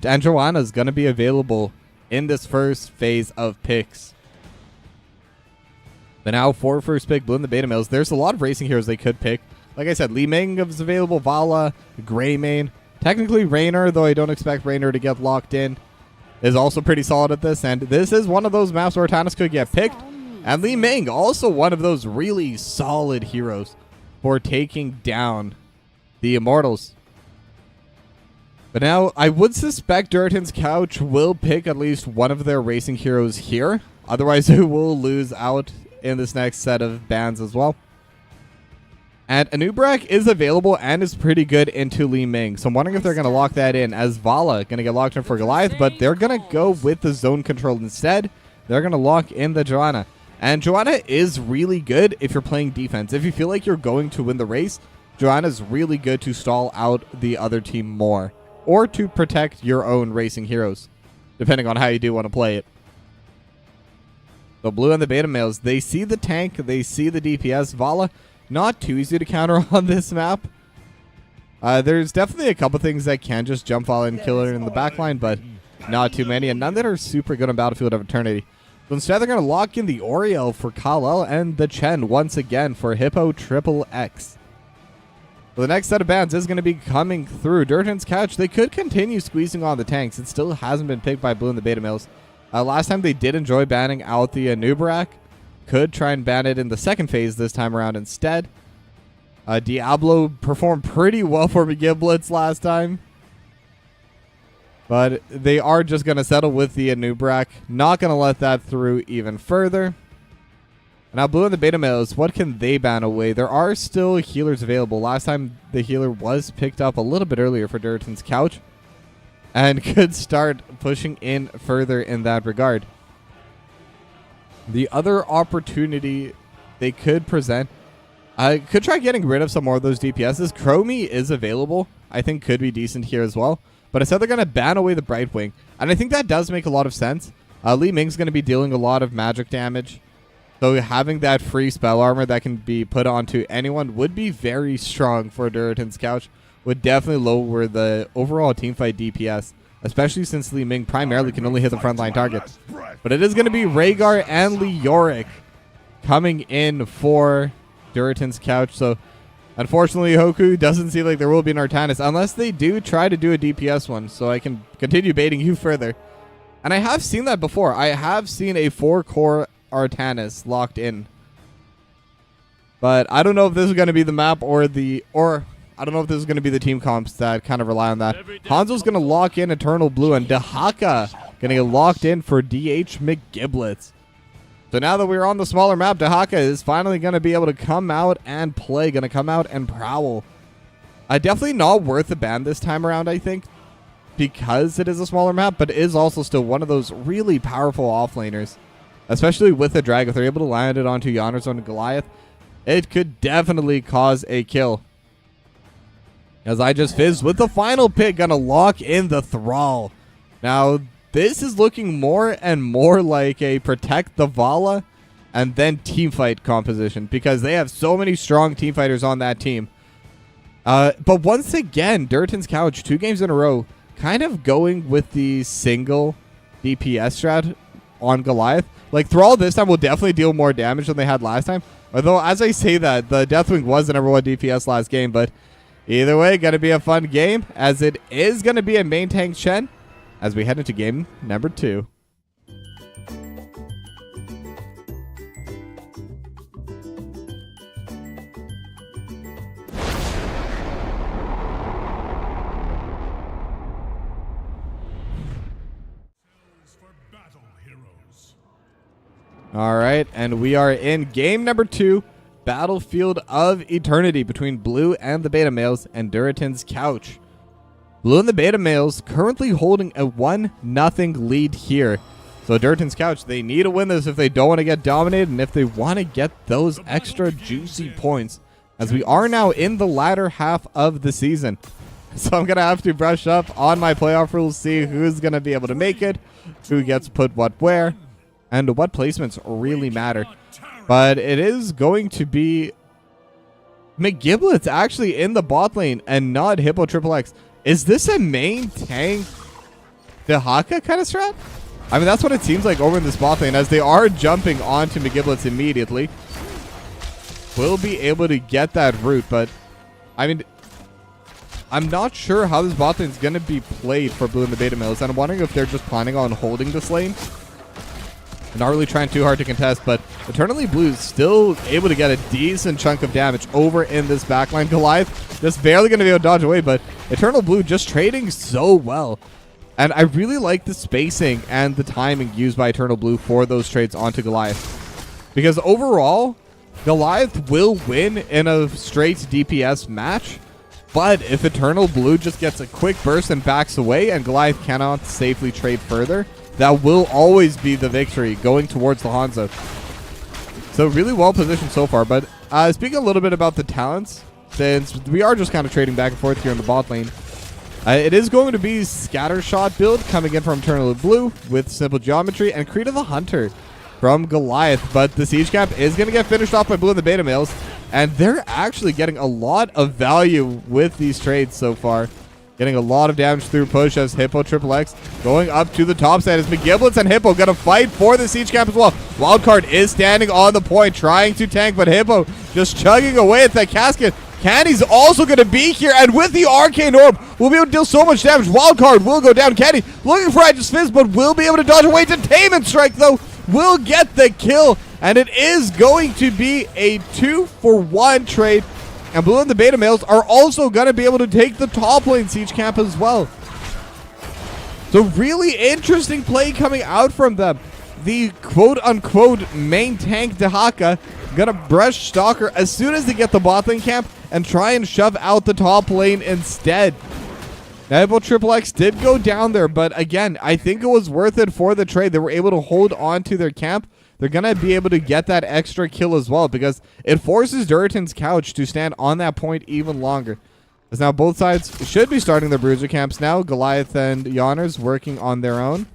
And Joanna is going to be available in this first phase of picks. But now for first pick, Blue and the Beta Males, there's a lot of racing heroes they could pick. Like I said, Li Ming is available, Vala, Greymane. Technically Raynor, though I don't expect Raynor to get locked in, is also pretty solid at this. And this is one of those maps where Tannis could get picked. And Li Ming, also one of those really solid heroes for taking down the Immortals. But now, I would suspect Durotan's Couch will pick at least one of their racing heroes here. Otherwise, they will lose out in this next set of bans as well. And Anubrak is available and is pretty good into Li Ming. So I'm wondering if they're going to lock that in, as Vala going to get locked in for Goliath. But they're going to go with the zone control instead. They're going to lock in the Joanna. And Joanna is really good if you're playing defense. If you feel like you're going to win the race, Joanna is really good to stall out the other team more, or to protect your own racing heroes, depending on how you do want to play it. The Blue and the Beta Males, they see the tank, they see the DPS. Vala, not too easy to counter on this map. There's definitely a couple things that can just jump Vala and kill her in the backline, but not too many, and none that are super good on Battlefield of Eternity. So instead, they're going to lock in the Oriel for Kal-El and the Chen once again for Hippo Triple X. So the next set of bans is going to be coming through. Durotan's Couch, they could continue squeezing on the tanks. It still hasn't been picked by Blue and the Beta Males. Last time they did enjoy banning out the Anubrak. Could try and ban it in the second phase this time around instead. Diablo performed pretty well for McGiblets last time. But they are just going to settle with the Anubrak. Not going to let that through even further. Now, Blue and the Beta Males, what can they ban away? There are still healers available. Last time, the healer was picked up a little bit earlier for Durotan's Couch, and could start pushing in further in that regard. The other opportunity they could present, could try getting rid of some more of those DPSs. Chromie is available. I think could be decent here as well. But I said they're going to ban away the Brightwing. And I think that does make a lot of sense. Li Ming's going to be dealing a lot of magic damage. So having that free spell armor that can be put onto anyone would be very strong for Durotan's Couch. Would definitely lower the overall teamfight DPS. Especially since Li Ming primarily can only hit the frontline target. But it is going to be Rhaegar and Leoric coming in for Durotan's Couch. So unfortunately, Hoku doesn't seem like there will be an Artanis unless they do try to do a DPS one, so I can continue baiting you further. And I have seen that before. I have seen a 4-core Artanis locked in. But I don't know if this is going to be the map or I don't know if this is going to be the team comps that kind of rely on that. Hanzo's going to lock in Eternal Blue, and Dahaka going to get locked in for DH McGiblets. So now that we're on the smaller map, Dahaka is finally going to be able to come out and play, going to come out and prowl. Definitely not worth the ban this time around, I think, because it is a smaller map, but it is also still one of those really powerful offlaners, especially with the drag. If they're able to land it onto Yonner's on Goliath, it could definitely cause a kill. As I just fizzed with the final pick, going to lock in the Thrall. Now, this is looking more and more like a protect the Vala and then team fight composition, because they have so many strong team fighters on that team. But once again, Durotan's Couch, 2 games in a row, kind of going with the single DPS strat on Goliath. Like, Thrall this time will definitely deal more damage than they had last time. Although, as I say that, the Deathwing was the #1 DPS last game. But either way, going to be a fun game, as it is going to be a main tank Chen as we head into game number 2. All right, and we are in game number 2, Battlefield of Eternity, between Blue and the Beta Males and Durotan's Couch. Blue and the Beta Males currently holding a 1-0 lead here. So Durotan's Couch, they need to win this if they don't want to get dominated and if they want to get those extra juicy points, as we are now in the latter half of the season. So I'm going to have to brush up on my playoff rules, see who's going to be able to make it, who gets put what where, and what placements really matter. But it is going to be McGiblet's actually in the bot lane and not Hippo XXX. Is this a main tank Dehaka kind of strat? I mean, that's what it seems like over in this bot lane, as they are jumping onto McGiblet's immediately. Will be able to get that route, but I mean, I'm not sure how this bot lane is going to be played for Blue and the Beta Males, and I'm wondering if they're just planning on holding this lane. Not really trying too hard to contest, but Eternally Blue is still able to get a decent chunk of damage over in this backline. Goliath just barely going to be able to dodge away, but Eternal Blue just trading so well. And I really like the spacing and the timing used by Eternal Blue for those trades onto Goliath. Because overall, Goliath will win in a straight DPS match, but if Eternal Blue just gets a quick burst and backs away and Goliath cannot safely trade further, that will always be the victory going towards the Hanzo. So really well positioned so far. But speaking a little bit about the talents, since we are just kind of trading back and forth here in the bot lane, it is going to be Scattershot build coming in from Eternal Blue with Simple Geometry, and Creed of the Hunter from Goliath. But the Siege Camp is going to get finished off by Blue and the Beta Males, and they're actually getting a lot of value with these trades so far. Getting a lot of damage through push as Hippo XXX going up to the top side as McGiblets and Hippo going to fight for the Siege Camp as well. Wildcard is standing on the point trying to tank, but Hippo just chugging away at that casket. Candy's also going to be here, and with the Arcane Orb, will be able to deal so much damage. Wildcard will go down. Candy looking for Aegis Fizz, but will be able to dodge away. Detainment Strike, though, will get the kill, and it is going to be a 2-for-1 trade. And Blue and the Beta Males are also going to be able to take the top lane Siege Camp as well. So really interesting play coming out from them. The quote-unquote main tank Dehaka going to brush Stalker as soon as they get the bot lane camp and try and shove out the top lane instead. Now, XXX did go down there, but again, I think it was worth it for the trade. They were able to hold on to their camp. They're going to be able to get that extra kill as well, because it forces Durotan's Couch to stand on that point even longer. As now both sides should be starting their bruiser camps now. Goliath and Yonners working on their own,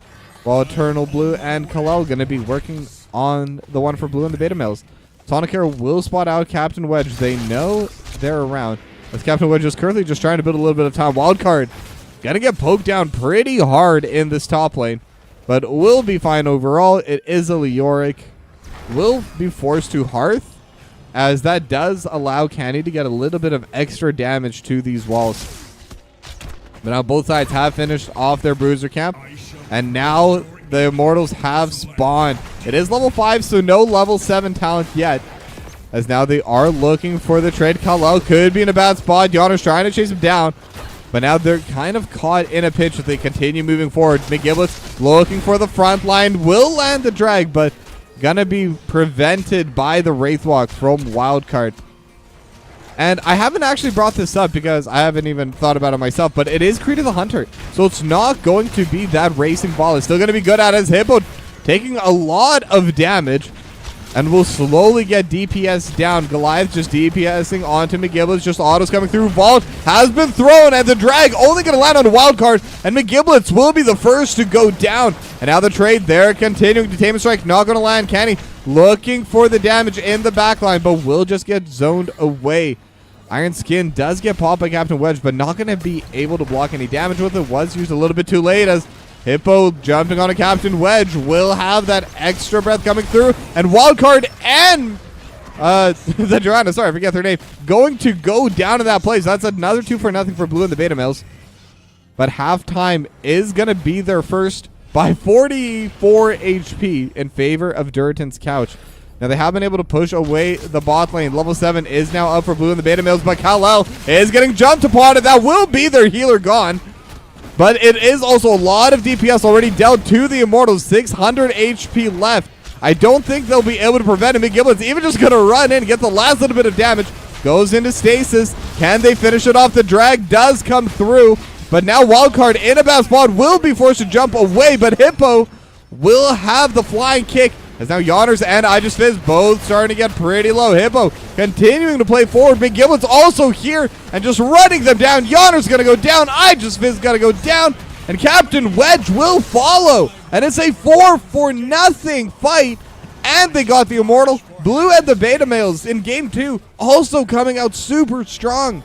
while Eternal Blue and Kalel going to be working on the one for Blue and the Beta Males. Sonic Hero will spot out Captain Wedge. They know they're around, as Captain Wedge is currently just trying to build a little bit of time. Wildcard going to get poked down pretty hard in this top lane, but will be fine overall. It is a Leoric. Will be forced to Hearth, as that does allow Candy to get a little bit of extra damage to these walls. But now both sides have finished off their bruiser camp, and now the Immortals have spawned. It is level 5, so no level 7 talent yet, as now they are looking for the trade. Kalel could be in a bad spot. Yonner's trying to chase him down, but now they're kind of caught in a pinch if they continue moving forward. McGiblets looking for the front line. Will land the drag, but gonna be prevented by the Wraithwalk from Wildcard. And I haven't actually brought this up because I haven't even thought about it myself, but it is Creed of the Hunter. So it's not going to be that racing ball. It's still going to be good at his Hippo, taking a lot of damage. And we'll slowly get DPS down. Goliath just DPSing onto McGiblets. Just autos coming through. Vault has been thrown, and the drag only going to land on a wild card. And McGiblets will be the first to go down. And now the trade there continuing. Detainment strike not going to land. Kenny looking for the damage in the backline, but will just get zoned away. Iron Skin does get popped by Captain Wedge, but not going to be able to block any damage with it. Was used a little bit too late as Hippo jumping on a Captain Wedge will have that extra breath coming through. And Wildcard and the Durotan, sorry, I forget their name, going to go down to that place. That's another 2-0 for Blue and the Beta Males. But halftime is going to be their first by 44 HP in favor of Durotan's Couch. Now, they have been able to push away the bot lane. Level 7 is now up for Blue and the Beta Males, but Kal-El is getting jumped upon, and that will be their healer gone. But it is also a lot of DPS already dealt to the Immortals. 600 HP left. I don't think they'll be able to prevent him. McGiblet's even just going to run in, get the last little bit of damage. Goes into stasis. Can they finish it off? The drag does come through. But now Wildcard in a bad spot will be forced to jump away. But Hippo will have the flying kick. As now Yawner's and I Just Fizz both starting to get pretty low. Hippo continuing to play forward. McGiblet's also here and just running them down. Yawner's going to go down. I Just Fizz going to go down. And Captain Wedge will follow. And it's a 4-0 fight. And they got the Immortal. Blue and the Beta Males in Game 2 also coming out super strong.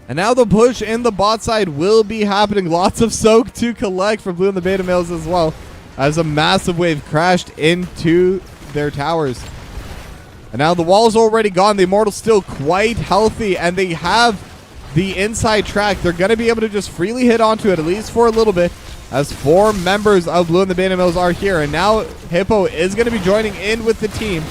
And now the push in the bot side will be happening. Lots of soak to collect for Blue and the Beta Males as well, as a massive wave crashed into their towers. And now the wall's already gone. The Immortal's still quite healthy, and they have the inside track. They're going to be able to just freely hit onto it, at least for a little bit, as 4 members of Blue and the Beta Males are here. And now Hippo is going to be joining in with the team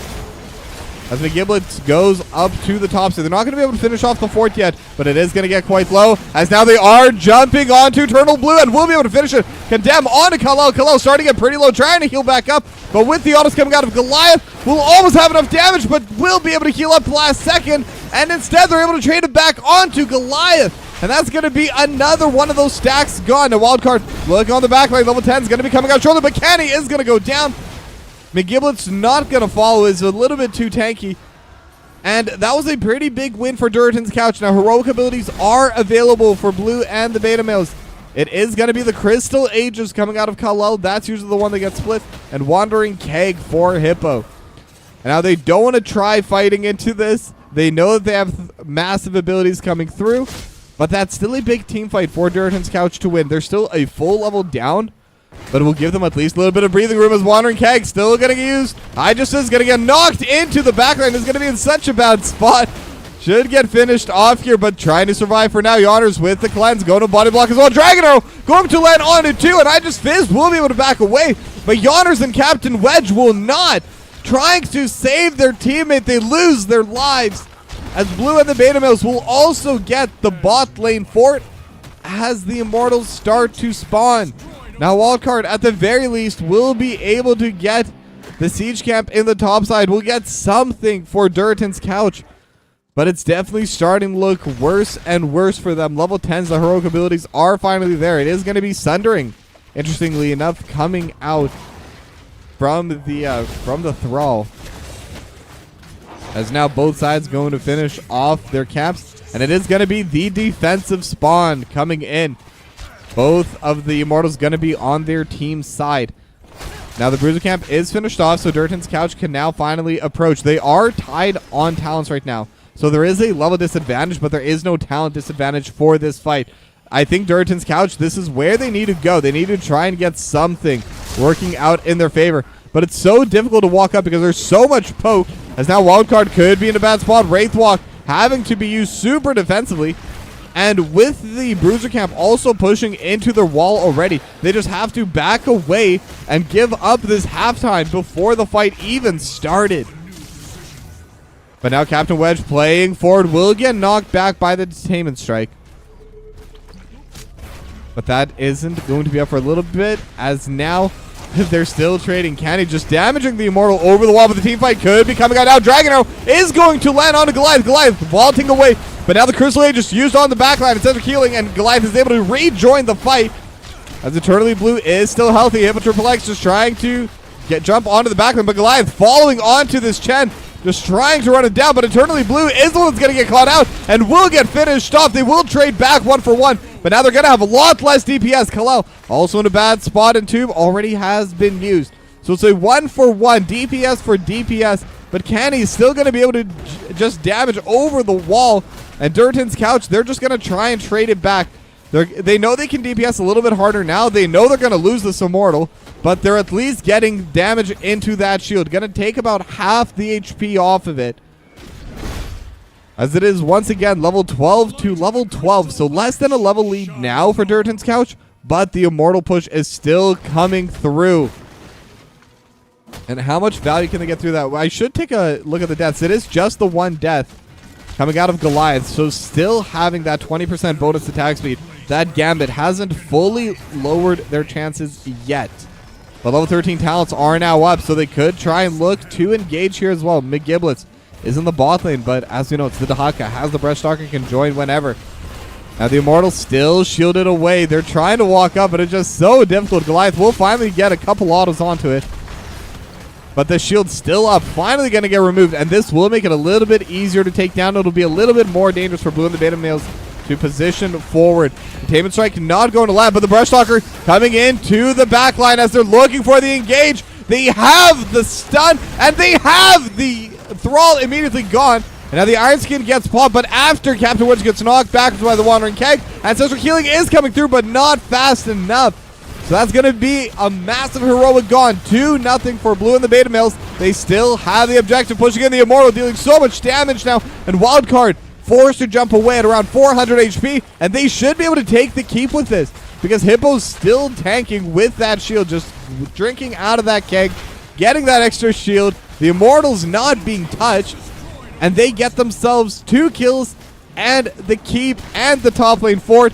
as McGiblets goes up to the top. So they're not going to be able to finish off the fort yet, but it is going to get quite low, as now they are jumping onto Turtle Blue and will be able to finish it. Condemn onto Kal-El. Kal-El starting to get pretty low, trying to heal back up, but with the autos coming out of Goliath, will almost have enough damage, but will be able to heal up the last second, and instead they're able to trade it back onto Goliath. And that's going to be another one of those stacks gone. The Wildcard looking on the back line. Level 10 is going to be coming out shortly, but Kenny is going to go down. McGiblet's not going to follow. Is a little bit too tanky. And that was a pretty big win for Durotan's Couch. Now, heroic abilities are available for Blue and the Beta Males. It is going to be the Crystal Aegis coming out of Kal-El. That's usually the one that gets split. And Wandering Keg for Hippo. And now they don't want to try fighting into this. They know that they have massive abilities coming through. But that's still a big team fight for Durotan's Couch to win. They're still a full level down, but it will give them at least a little bit of breathing room, as Wandering Keg still going to get used. I Just is going to get knocked into the backline. Is going to be in such a bad spot. Should get finished off here, but trying to survive for now. Yawner's with the cleanse. Going to body block as well. Dragon Arrow going to land on it too, and I Just Fizz will be able to back away. But Yawner's and Captain Wedge will not. Trying to save their teammate. They lose their lives, as Blue and the Beta Males will also get the bot lane fort as the Immortals start to spawn. Now Wildcard, at the very least, will be able to get the siege camp in the top side. We'll get something for Durotan's Couch, but it's definitely starting to look worse and worse for them. Level 10s, the heroic abilities are finally there. It is going to be Sundering, interestingly enough, coming out from the Thrall. As now both sides going to finish off their camps, and it is going to be the defensive spawn coming in. Both of the Immortals going to be on their team side. Now the Bruiser camp is finished off, so Durotan's Couch can now finally approach. They are tied on talents right now, so there is a level disadvantage, but there is no talent disadvantage for this fight. I think Durotan's Couch, this is where they need to go. They need to try and get something working out in their favor. But it's so difficult to walk up because there's so much poke, as now Wildcard could be in a bad spot. Wraithwalk having to be used super defensively. And with the Bruiser camp also pushing into their wall already, they just have to back away and give up this halftime before the fight even started. But now Captain Wedge playing forward will get knocked back by the detainment strike. But that isn't going to be up for a little bit, as now they're still trading. Kenny just damaging the Immortal over the wall, but the team fight could be coming out now. Dragon Arrow is going to land onto Goliath. Goliath vaulting away, but now the Crystal Age just used on the backline instead of healing, and Goliath is able to rejoin the fight as Eternally Blue is still healthy. Hippo Triple X just trying to jump onto the back line, but Goliath following onto this Chen, just trying to run it down, but Eternally Blue is the one that's going to get caught out and will get finished off. They will trade back 1-for-1, but now they're going to have a lot less DPS. Kalel also in a bad spot, and Tube already has been used. So it's a 1-for-1, DPS for DPS, but Kenny's still going to be able to just damage over the wall, and Durotan's Couch, they're just going to try and trade it back. They know they can DPS a little bit harder now. They know they're going to lose this Immortal, but they're at least getting damage into that shield. Going to take about half the HP off of it. As it is, once again, level 12 to level 12. So less than a level lead now for Durotan's Couch, but the Immortal push is still coming through. And how much value can they get through that? I should take a look at the deaths. It is just the one death coming out of Goliath, so still having that 20% bonus attack speed. That Gambit hasn't fully lowered their chances yet. But level 13 talents are now up, so they could try and look to engage here as well. McGiblets is in the bot lane, but as we know, it's the Dahaka. Has the Breaststalker, can join whenever. Now the Immortal still shielded away. They're trying to walk up, but it's just so difficult. Goliath will finally get a couple autos onto it. But the shield's still up, finally going to get removed, and this will make it a little bit easier to take down. It'll be a little bit more dangerous for Blue and the Beta Males to position forward. Containment Strike not going to land, but the Breaststalker coming into the back line as they're looking for the engage. They have the stun, and they have the Thrall immediately gone. And now the Iron Skin gets popped, but after Captain Woods gets knocked back by the Wandering Keg, Ancestral Healing is coming through, but not fast enough. So that's going to be a massive heroic gone. 2-0 for Blue and the Beta Males. They still have the objective, pushing in the Immortal, dealing so much damage now. And Wildcard forced to jump away at around 400 HP. And they should be able to take the keep with this, because Hippo's still tanking with that shield, just drinking out of that keg, getting that extra shield. The Immortal's not being touched, and they get themselves 2 kills and the keep and the top lane fort.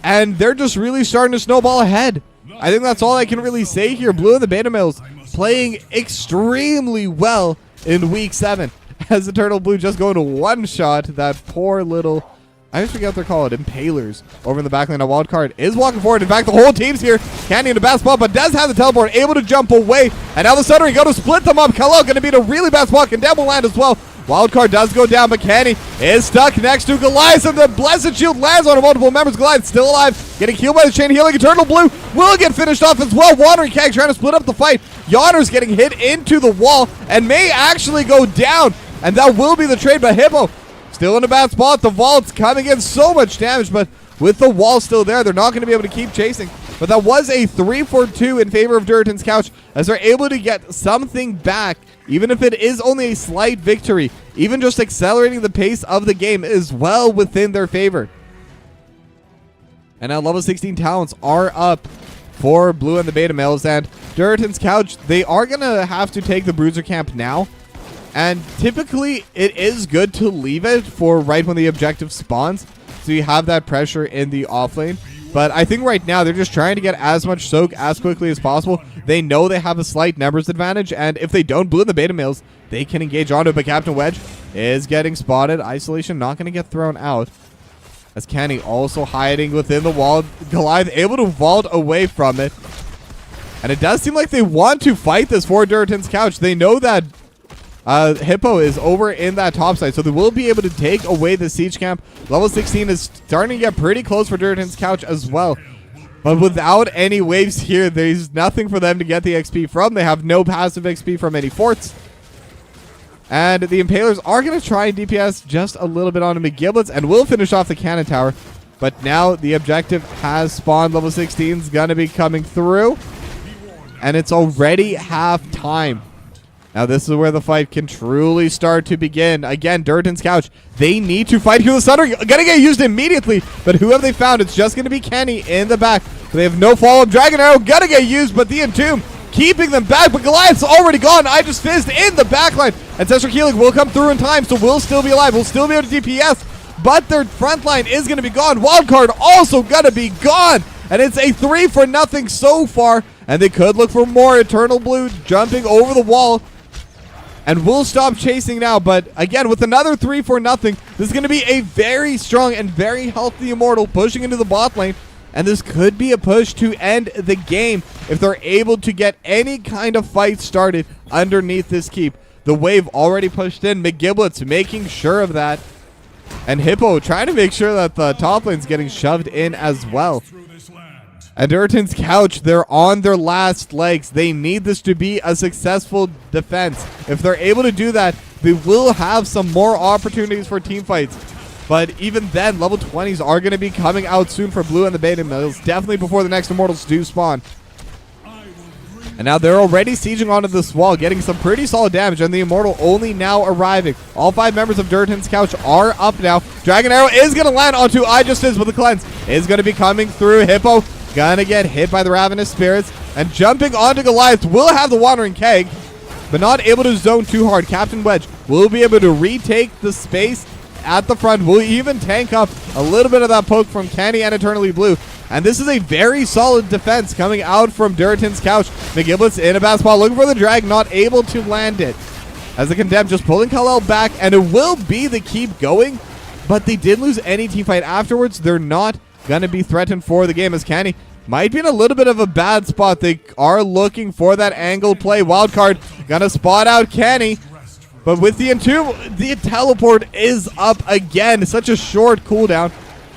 And they're just really starting to snowball ahead. I think that's all I can really say here. Blue and the Beta Males playing extremely well in week 7. As Eternal Blue just going to one-shot that poor little, I always forget what they're called, Impalers over in the backline. A Wildcard is walking forward. In fact, the whole team's here. Candy in a bad spot, but does have the teleport, able to jump away. And now the Stuttering go to split them up. Kalel going to be in a really bad spot. And Devil land as well. Wildcard does go down, but Canny is stuck next to Goliath, and the Blessed Shield lands on multiple members. Goliath still alive, getting healed by the chain healing. Eternal Blue will get finished off as well. Wandering Keg trying to split up the fight. Yawner's getting hit into the wall and may actually go down, and that will be the trade, but Hippo still in a bad spot. The Vault's coming in, so much damage, but with the wall still there, they're not going to be able to keep chasing. But that was a 3-for-2 in favor of Durotan's Couch, as they're able to get something back, even if it is only a slight victory. Even just accelerating the pace of the game is well within their favor. And now level 16 talents are up for Blue and the Beta Males, and Durotan's Couch, they are going to have to take the Bruiser Camp now. And typically, it is good to leave it for right when the objective spawns, so you have that pressure in the offlane. But I think right now they're just trying to get as much soak as quickly as possible. They know they have a slight numbers advantage, and if they don't, Blue and the Beta Males, they can engage onto it. But Captain Wedge is getting spotted. Isolation not going to get thrown out, as Kenny also hiding within the wall. Goliath able to vault away from it. And it does seem like they want to fight this for Durotan's Couch. They know that Hippo is over in that top side, so they will be able to take away the siege camp. Level 16 is starting to get pretty close for Durotan's Couch as well. But without any waves here, there's nothing for them to get the XP from. They have no passive XP from any forts. And the Impalers are going to try and DPS just a little bit on the McGiblets and will finish off the cannon tower. But now the objective has spawned. Level 16 is going to be coming through. And it's already half time. Now this is where the fight can truly start to begin. Again, Durotan's Couch, they need to fight here. The Thunder gonna get used immediately, but who have they found? It's just gonna be Kenny in the back. They have no follow-up. Dragon Arrow gonna get used, but the Entomb keeping them back, but Goliath's already gone. I just fizzed in the backline. Ancestral Healing will come through in time, so we'll still be alive. We'll still be able to DPS, but their front line is gonna be gone. Wildcard also gonna be gone, and it's a 3-for-0 so far, and they could look for more. Eternal Blue jumping over the wall. And we'll stop chasing now, but again, with another 3-for-0, this is going to be a very strong and very healthy Immortal pushing into the bot lane. And this could be a push to end the game if they're able to get any kind of fight started underneath this keep. The wave already pushed in. McGiblets making sure of that. And Hippo trying to make sure that the top lane's getting shoved in as well. And Durotan's Couch, they're on their last legs. They need this to be a successful defense. If they're able to do that, they will have some more opportunities for team fights. But even then, level 20s are going to be coming out soon for Blue and the Beta Males, definitely before the next Immortals do spawn. And now they're already sieging onto this wall, getting some pretty solid damage, and the Immortal only now arriving. All 5 members of Durotan's Couch are up now. Dragon Arrow is going to land onto iJustice, but the cleanse is going to be coming through. Hippo gonna get hit by the Ravenous Spirits, and jumping onto Goliath will have the Wandering Keg, but not able to zone too hard. Captain Wedge will be able to retake the space at the front, will even tank up a little bit of that poke from Kenny and Eternally Blue. And this is a very solid defense coming out from Durotan's Couch. McGiblets in a bad spot, looking for the drag, not able to land it. As the Condemned just pulling Kal-El back, and it will be the keep going, but they did lose any team fight afterwards. They're not gonna be threatened for the game, as Kenny might be in a little bit of a bad spot. They are looking for that angle play. Wildcard gonna spot out Kenny, but with the Entomb, the teleport is up again. Such a short cooldown,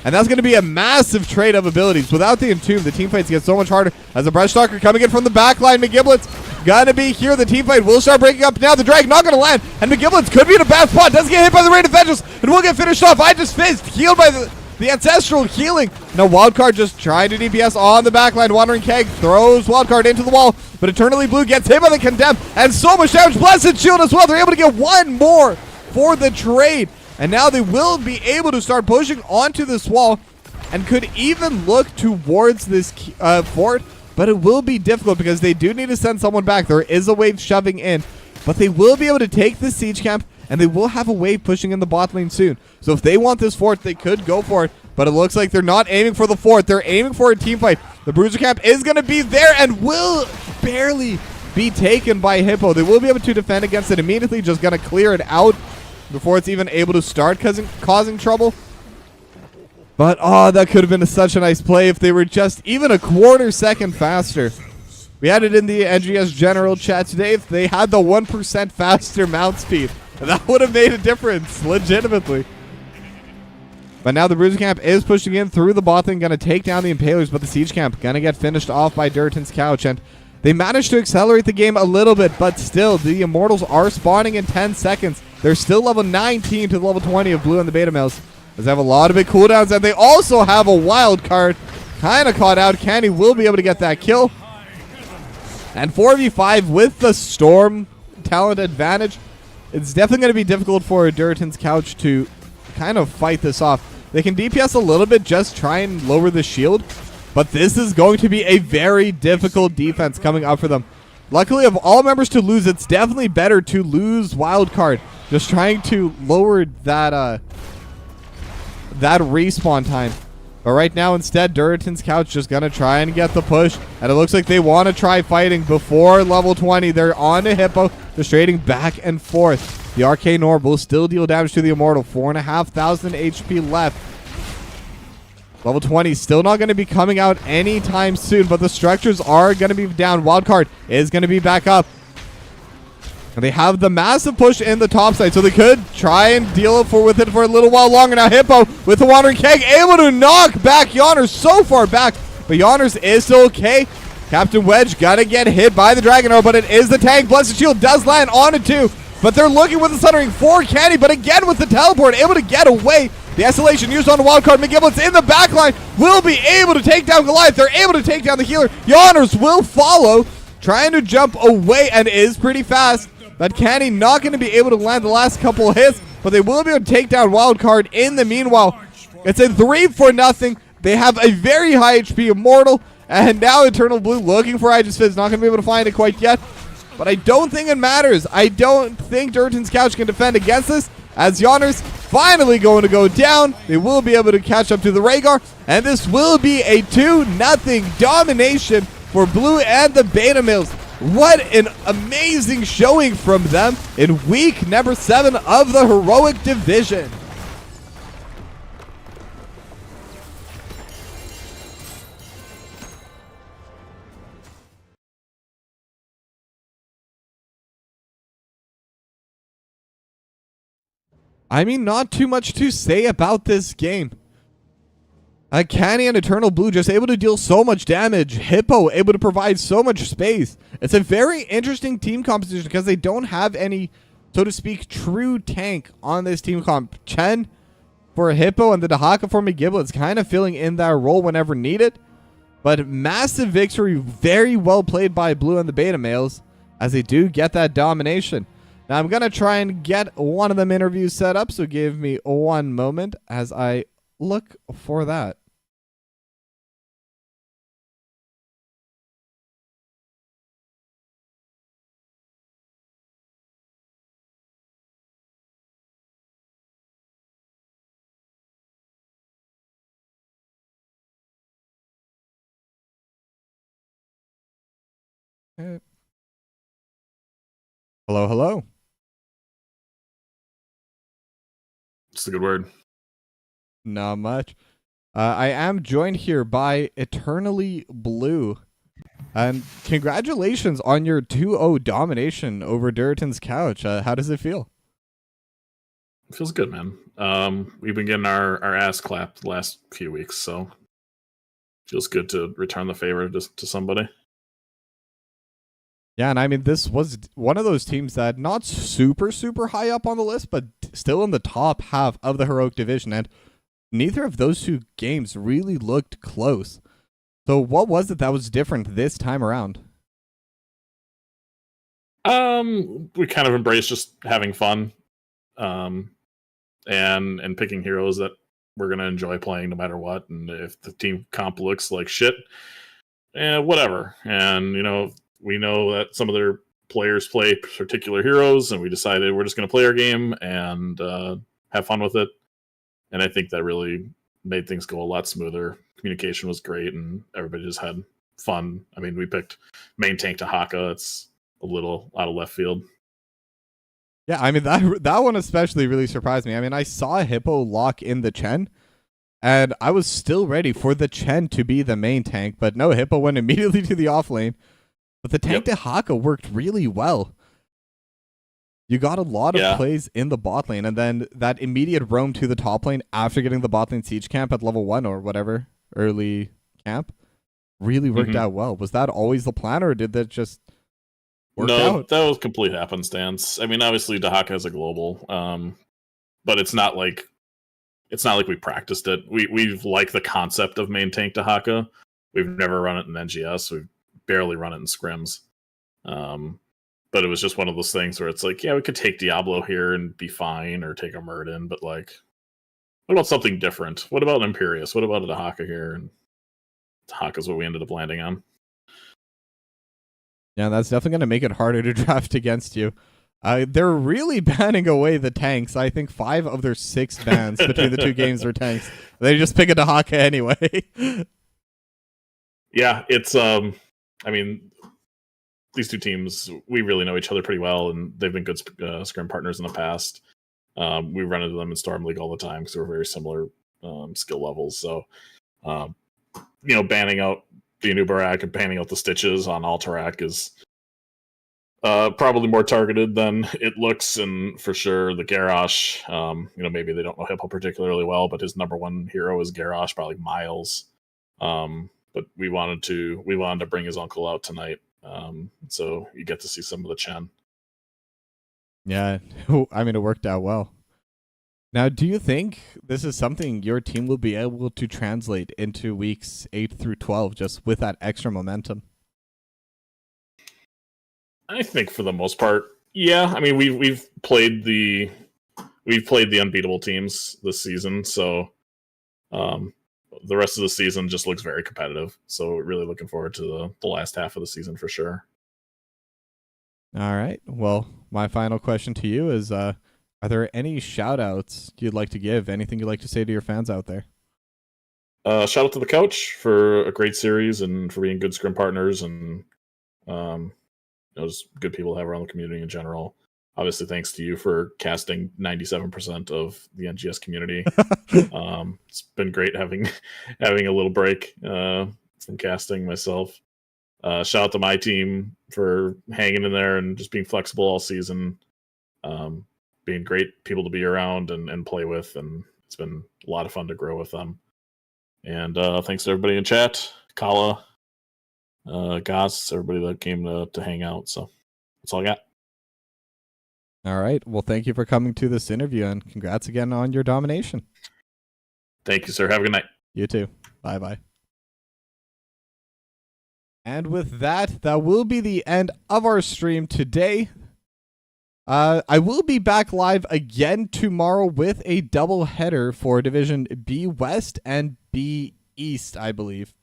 and that's gonna be a massive trade of abilities. Without the Entomb, the team fights get so much harder. As a Breath Stalker coming in from the back line, McGiblets gonna be here. The team fight will start breaking up now. The drag not gonna land, and McGiblets could be in a bad spot. Doesn't get hit by the Rain of Vengeance, and will get finished off. I just fizzed, healed by the Ancestral healing. Now Wildcard just trying to DPS on the backline. Wandering Keg throws Wildcard into the wall, but Eternally Blue gets hit by the Condemned, and so much damage. Blessed Shield as well. They're able to get one more for the trade, and now they will be able to start pushing onto this wall, and could even look towards this fort, but it will be difficult because they do need to send someone back. There is a wave shoving in, but they will be able to take this siege camp, and they will have a wave pushing in the bot lane soon. So if they want this fort, they could go for it. But it looks like they're not aiming for the fort. They're aiming for a team fight. The Bruiser Camp is going to be there and will barely be taken by Hippo. They will be able to defend against it immediately. Just going to clear it out before it's even able to start causing trouble. But, oh, that could have been such a nice play if they were just even a quarter second faster. We had it in the NGS general chat today. If they had the 1% faster mount speed, that would have made a difference, legitimately. But now the Bruiser Camp is pushing in through the bot lane, going to take down the Impalers, but the Siege Camp going to get finished off by Durotan's Couch. And they managed to accelerate the game a little bit, but still, the Immortals are spawning in 10 seconds. They're still level 19 to the level 20 of Blue and the Beta Males, as they have a lot of big cooldowns, and they also have a wild card. Kind of caught out. Kenny will be able to get that kill. And 4v5 with the Storm talent advantage. It's definitely going to be difficult for Durotan's Couch to kind of fight this off. They can DPS a little bit, just try and lower the shield, but this is going to be a very difficult defense coming up for them. Luckily, of all members to lose, it's definitely better to lose wildcard. Just trying to lower that that respawn time. But right now, instead, Durotan's Couch just going to try and get the push. And it looks like they want to try fighting before level 20. They're on to Hippo. They're trading back and forth. The Arcane Orb will still deal damage to the Immortal. 4,500 HP left. Level 20 still not going to be coming out anytime soon, but the structures are going to be down. Wildcard is going to be back up. And they have the massive push in the top side, so they could try and deal with it for a little while longer. Now Hippo with the Wandering Keg able to knock back Yonners so far back, but Yonners is still okay. Captain Wedge gonna get hit by the Dragon Arrow, but it is the tank. Blessed Shield does land on it too, but they're looking with the Sundering for Kenny, but again with the teleport, able to get away. The Isolation used on the wildcard. McGiblets in the backline will be able to take down Goliath. They're able to take down the healer. Yonners will follow, trying to jump away, and is pretty fast. But Kenny not going to be able to land the last couple of hits, but they will be able to take down Wildcard in the meanwhile. It's a 3-0. They have a very high HP Immortal, and now Eternal Blue looking for Aegis Fizz. Not going to be able to find it quite yet, but I don't think it matters. I don't think Durotan's Couch can defend against this, as Yonners finally going to go down. They will be able to catch up to the Rhaegar, and this will be a 2-0 domination for Blue and the Beta Males. What an amazing showing from them in week number 7 of the Heroic Division. I mean, not too much to say about this game. Canny and Eternal Blue just able to deal so much damage. Hippo able to provide so much space. It's a very interesting team composition because they don't have any, so to speak, true tank on this team comp. Chen for Hippo and the Dahaka for McGiblets kind of filling in that role whenever needed. But massive victory, very well played by Blue and the Beta Males as they do get that domination. Now I'm going to try and get one of them interviews set up, so give me one moment as I look for that. Hello, hello. It's a good word. Not much. I am joined here by Eternally Blue. And congratulations on your 2-0 domination over Durotan's couch. How does it feel? It feels good, man. We've been getting our ass clapped the last few weeks, so feels good to return the favor to somebody. Yeah, and I mean, this was one of those teams that not super, super high up on the list, but still in the top half of the Heroic Division, and neither of those two games really looked close. So what was it that was different this time around? We kind of embraced just having fun, and picking heroes that we're gonna enjoy playing no matter what. And if the team comp looks like shit, whatever. And we know that some of their players play particular heroes, and we decided we're just gonna play our game and have fun with it. And I think that really made things go a lot smoother. Communication was great, and everybody just had fun. I mean, we picked main tank to Haka. It's a little out of left field. Yeah, I mean, that one especially really surprised me. I mean, I saw Hippo lock in the Chen, and I was still ready for the Chen to be the main tank, but no, Hippo went immediately to the off lane. But the tank to Haka worked really well. You got a lot of plays in the bot lane, and then that immediate roam to the top lane after getting the bot lane siege camp at level 1 or whatever, early camp, really worked out well. Was that always the plan, or did that just work out? That was complete happenstance. I mean, obviously Dahaka is a global, but it's not like we practiced it. We've liked the concept of main tank Dahaka. We've never run it in NGS. We've barely run it in scrims. But it was just one of those things where it's like, yeah, we could take Diablo here and be fine, or take a Murden, but like, what about something different? What about an Imperius? What about a Dahaka here? And Dahaka is what we ended up landing on. Yeah, that's definitely going to make it harder to draft against you. They're really banning away the tanks. I think 5 of their 6 bans between the two games were tanks. They just pick a Dahaka anyway. Yeah, it's I mean, these two teams, we really know each other pretty well, and they've been good scrim partners in the past. We run into them in Storm League all the time because we're very similar skill levels. So, banning out the Anubarak and banning out the Stitches on Alterac is probably more targeted than it looks. And for sure, the Garrosh, maybe they don't know Hippo particularly well, but his number one hero is Garrosh by like miles. But we wanted to bring his uncle out tonight. So you get to see some of the Chen. Yeah, I mean, it worked out well. Now, do you think this is something your team will be able to translate into weeks 8 through 12, just with that extra momentum? I think for the most part, yeah. I mean, we've played the unbeatable teams this season, so the rest of the season just looks very competitive. So really looking forward to the last half of the season for sure. All right. Well, my final question to you is, are there any shout outs you'd like to give? Anything you'd like to say to your fans out there? Shout out to the couch for a great series and for being good scrim partners, and just good people to have around the community in general. Obviously, thanks to you for casting 97% of the NGS community. It's been great having a little break from casting myself. Shout out to my team for hanging in there and just being flexible all season. being great people to be around and play with, and it's been a lot of fun to grow with them. And thanks to everybody in chat, Kala, Goss, everybody that came to hang out. So that's all I got. All right. Well, thank you for coming to this interview, and congrats again on your domination. Thank you, sir. Have a good night. You too. Bye-bye. And with that, that will be the end of our stream today. I will be back live again tomorrow with a double header for Division B West and B East, I believe.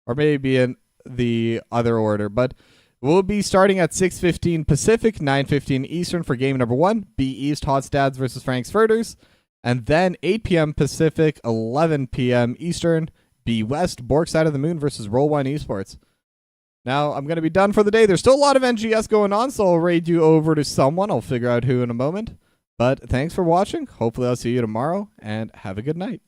Or maybe in the other order. But we'll be starting at 6:15 Pacific, 9:15 Eastern for game number 1. B East, Hot Stads versus Frankfurters. And then 8 p.m. Pacific, 11 p.m. Eastern, B West, Bork Side of the Moon versus Roll One Esports. Now, I'm going to be done for the day. There's still a lot of NGS going on, so I'll raid you over to someone. I'll figure out who in a moment. But thanks for watching. Hopefully I'll see you tomorrow, and have a good night.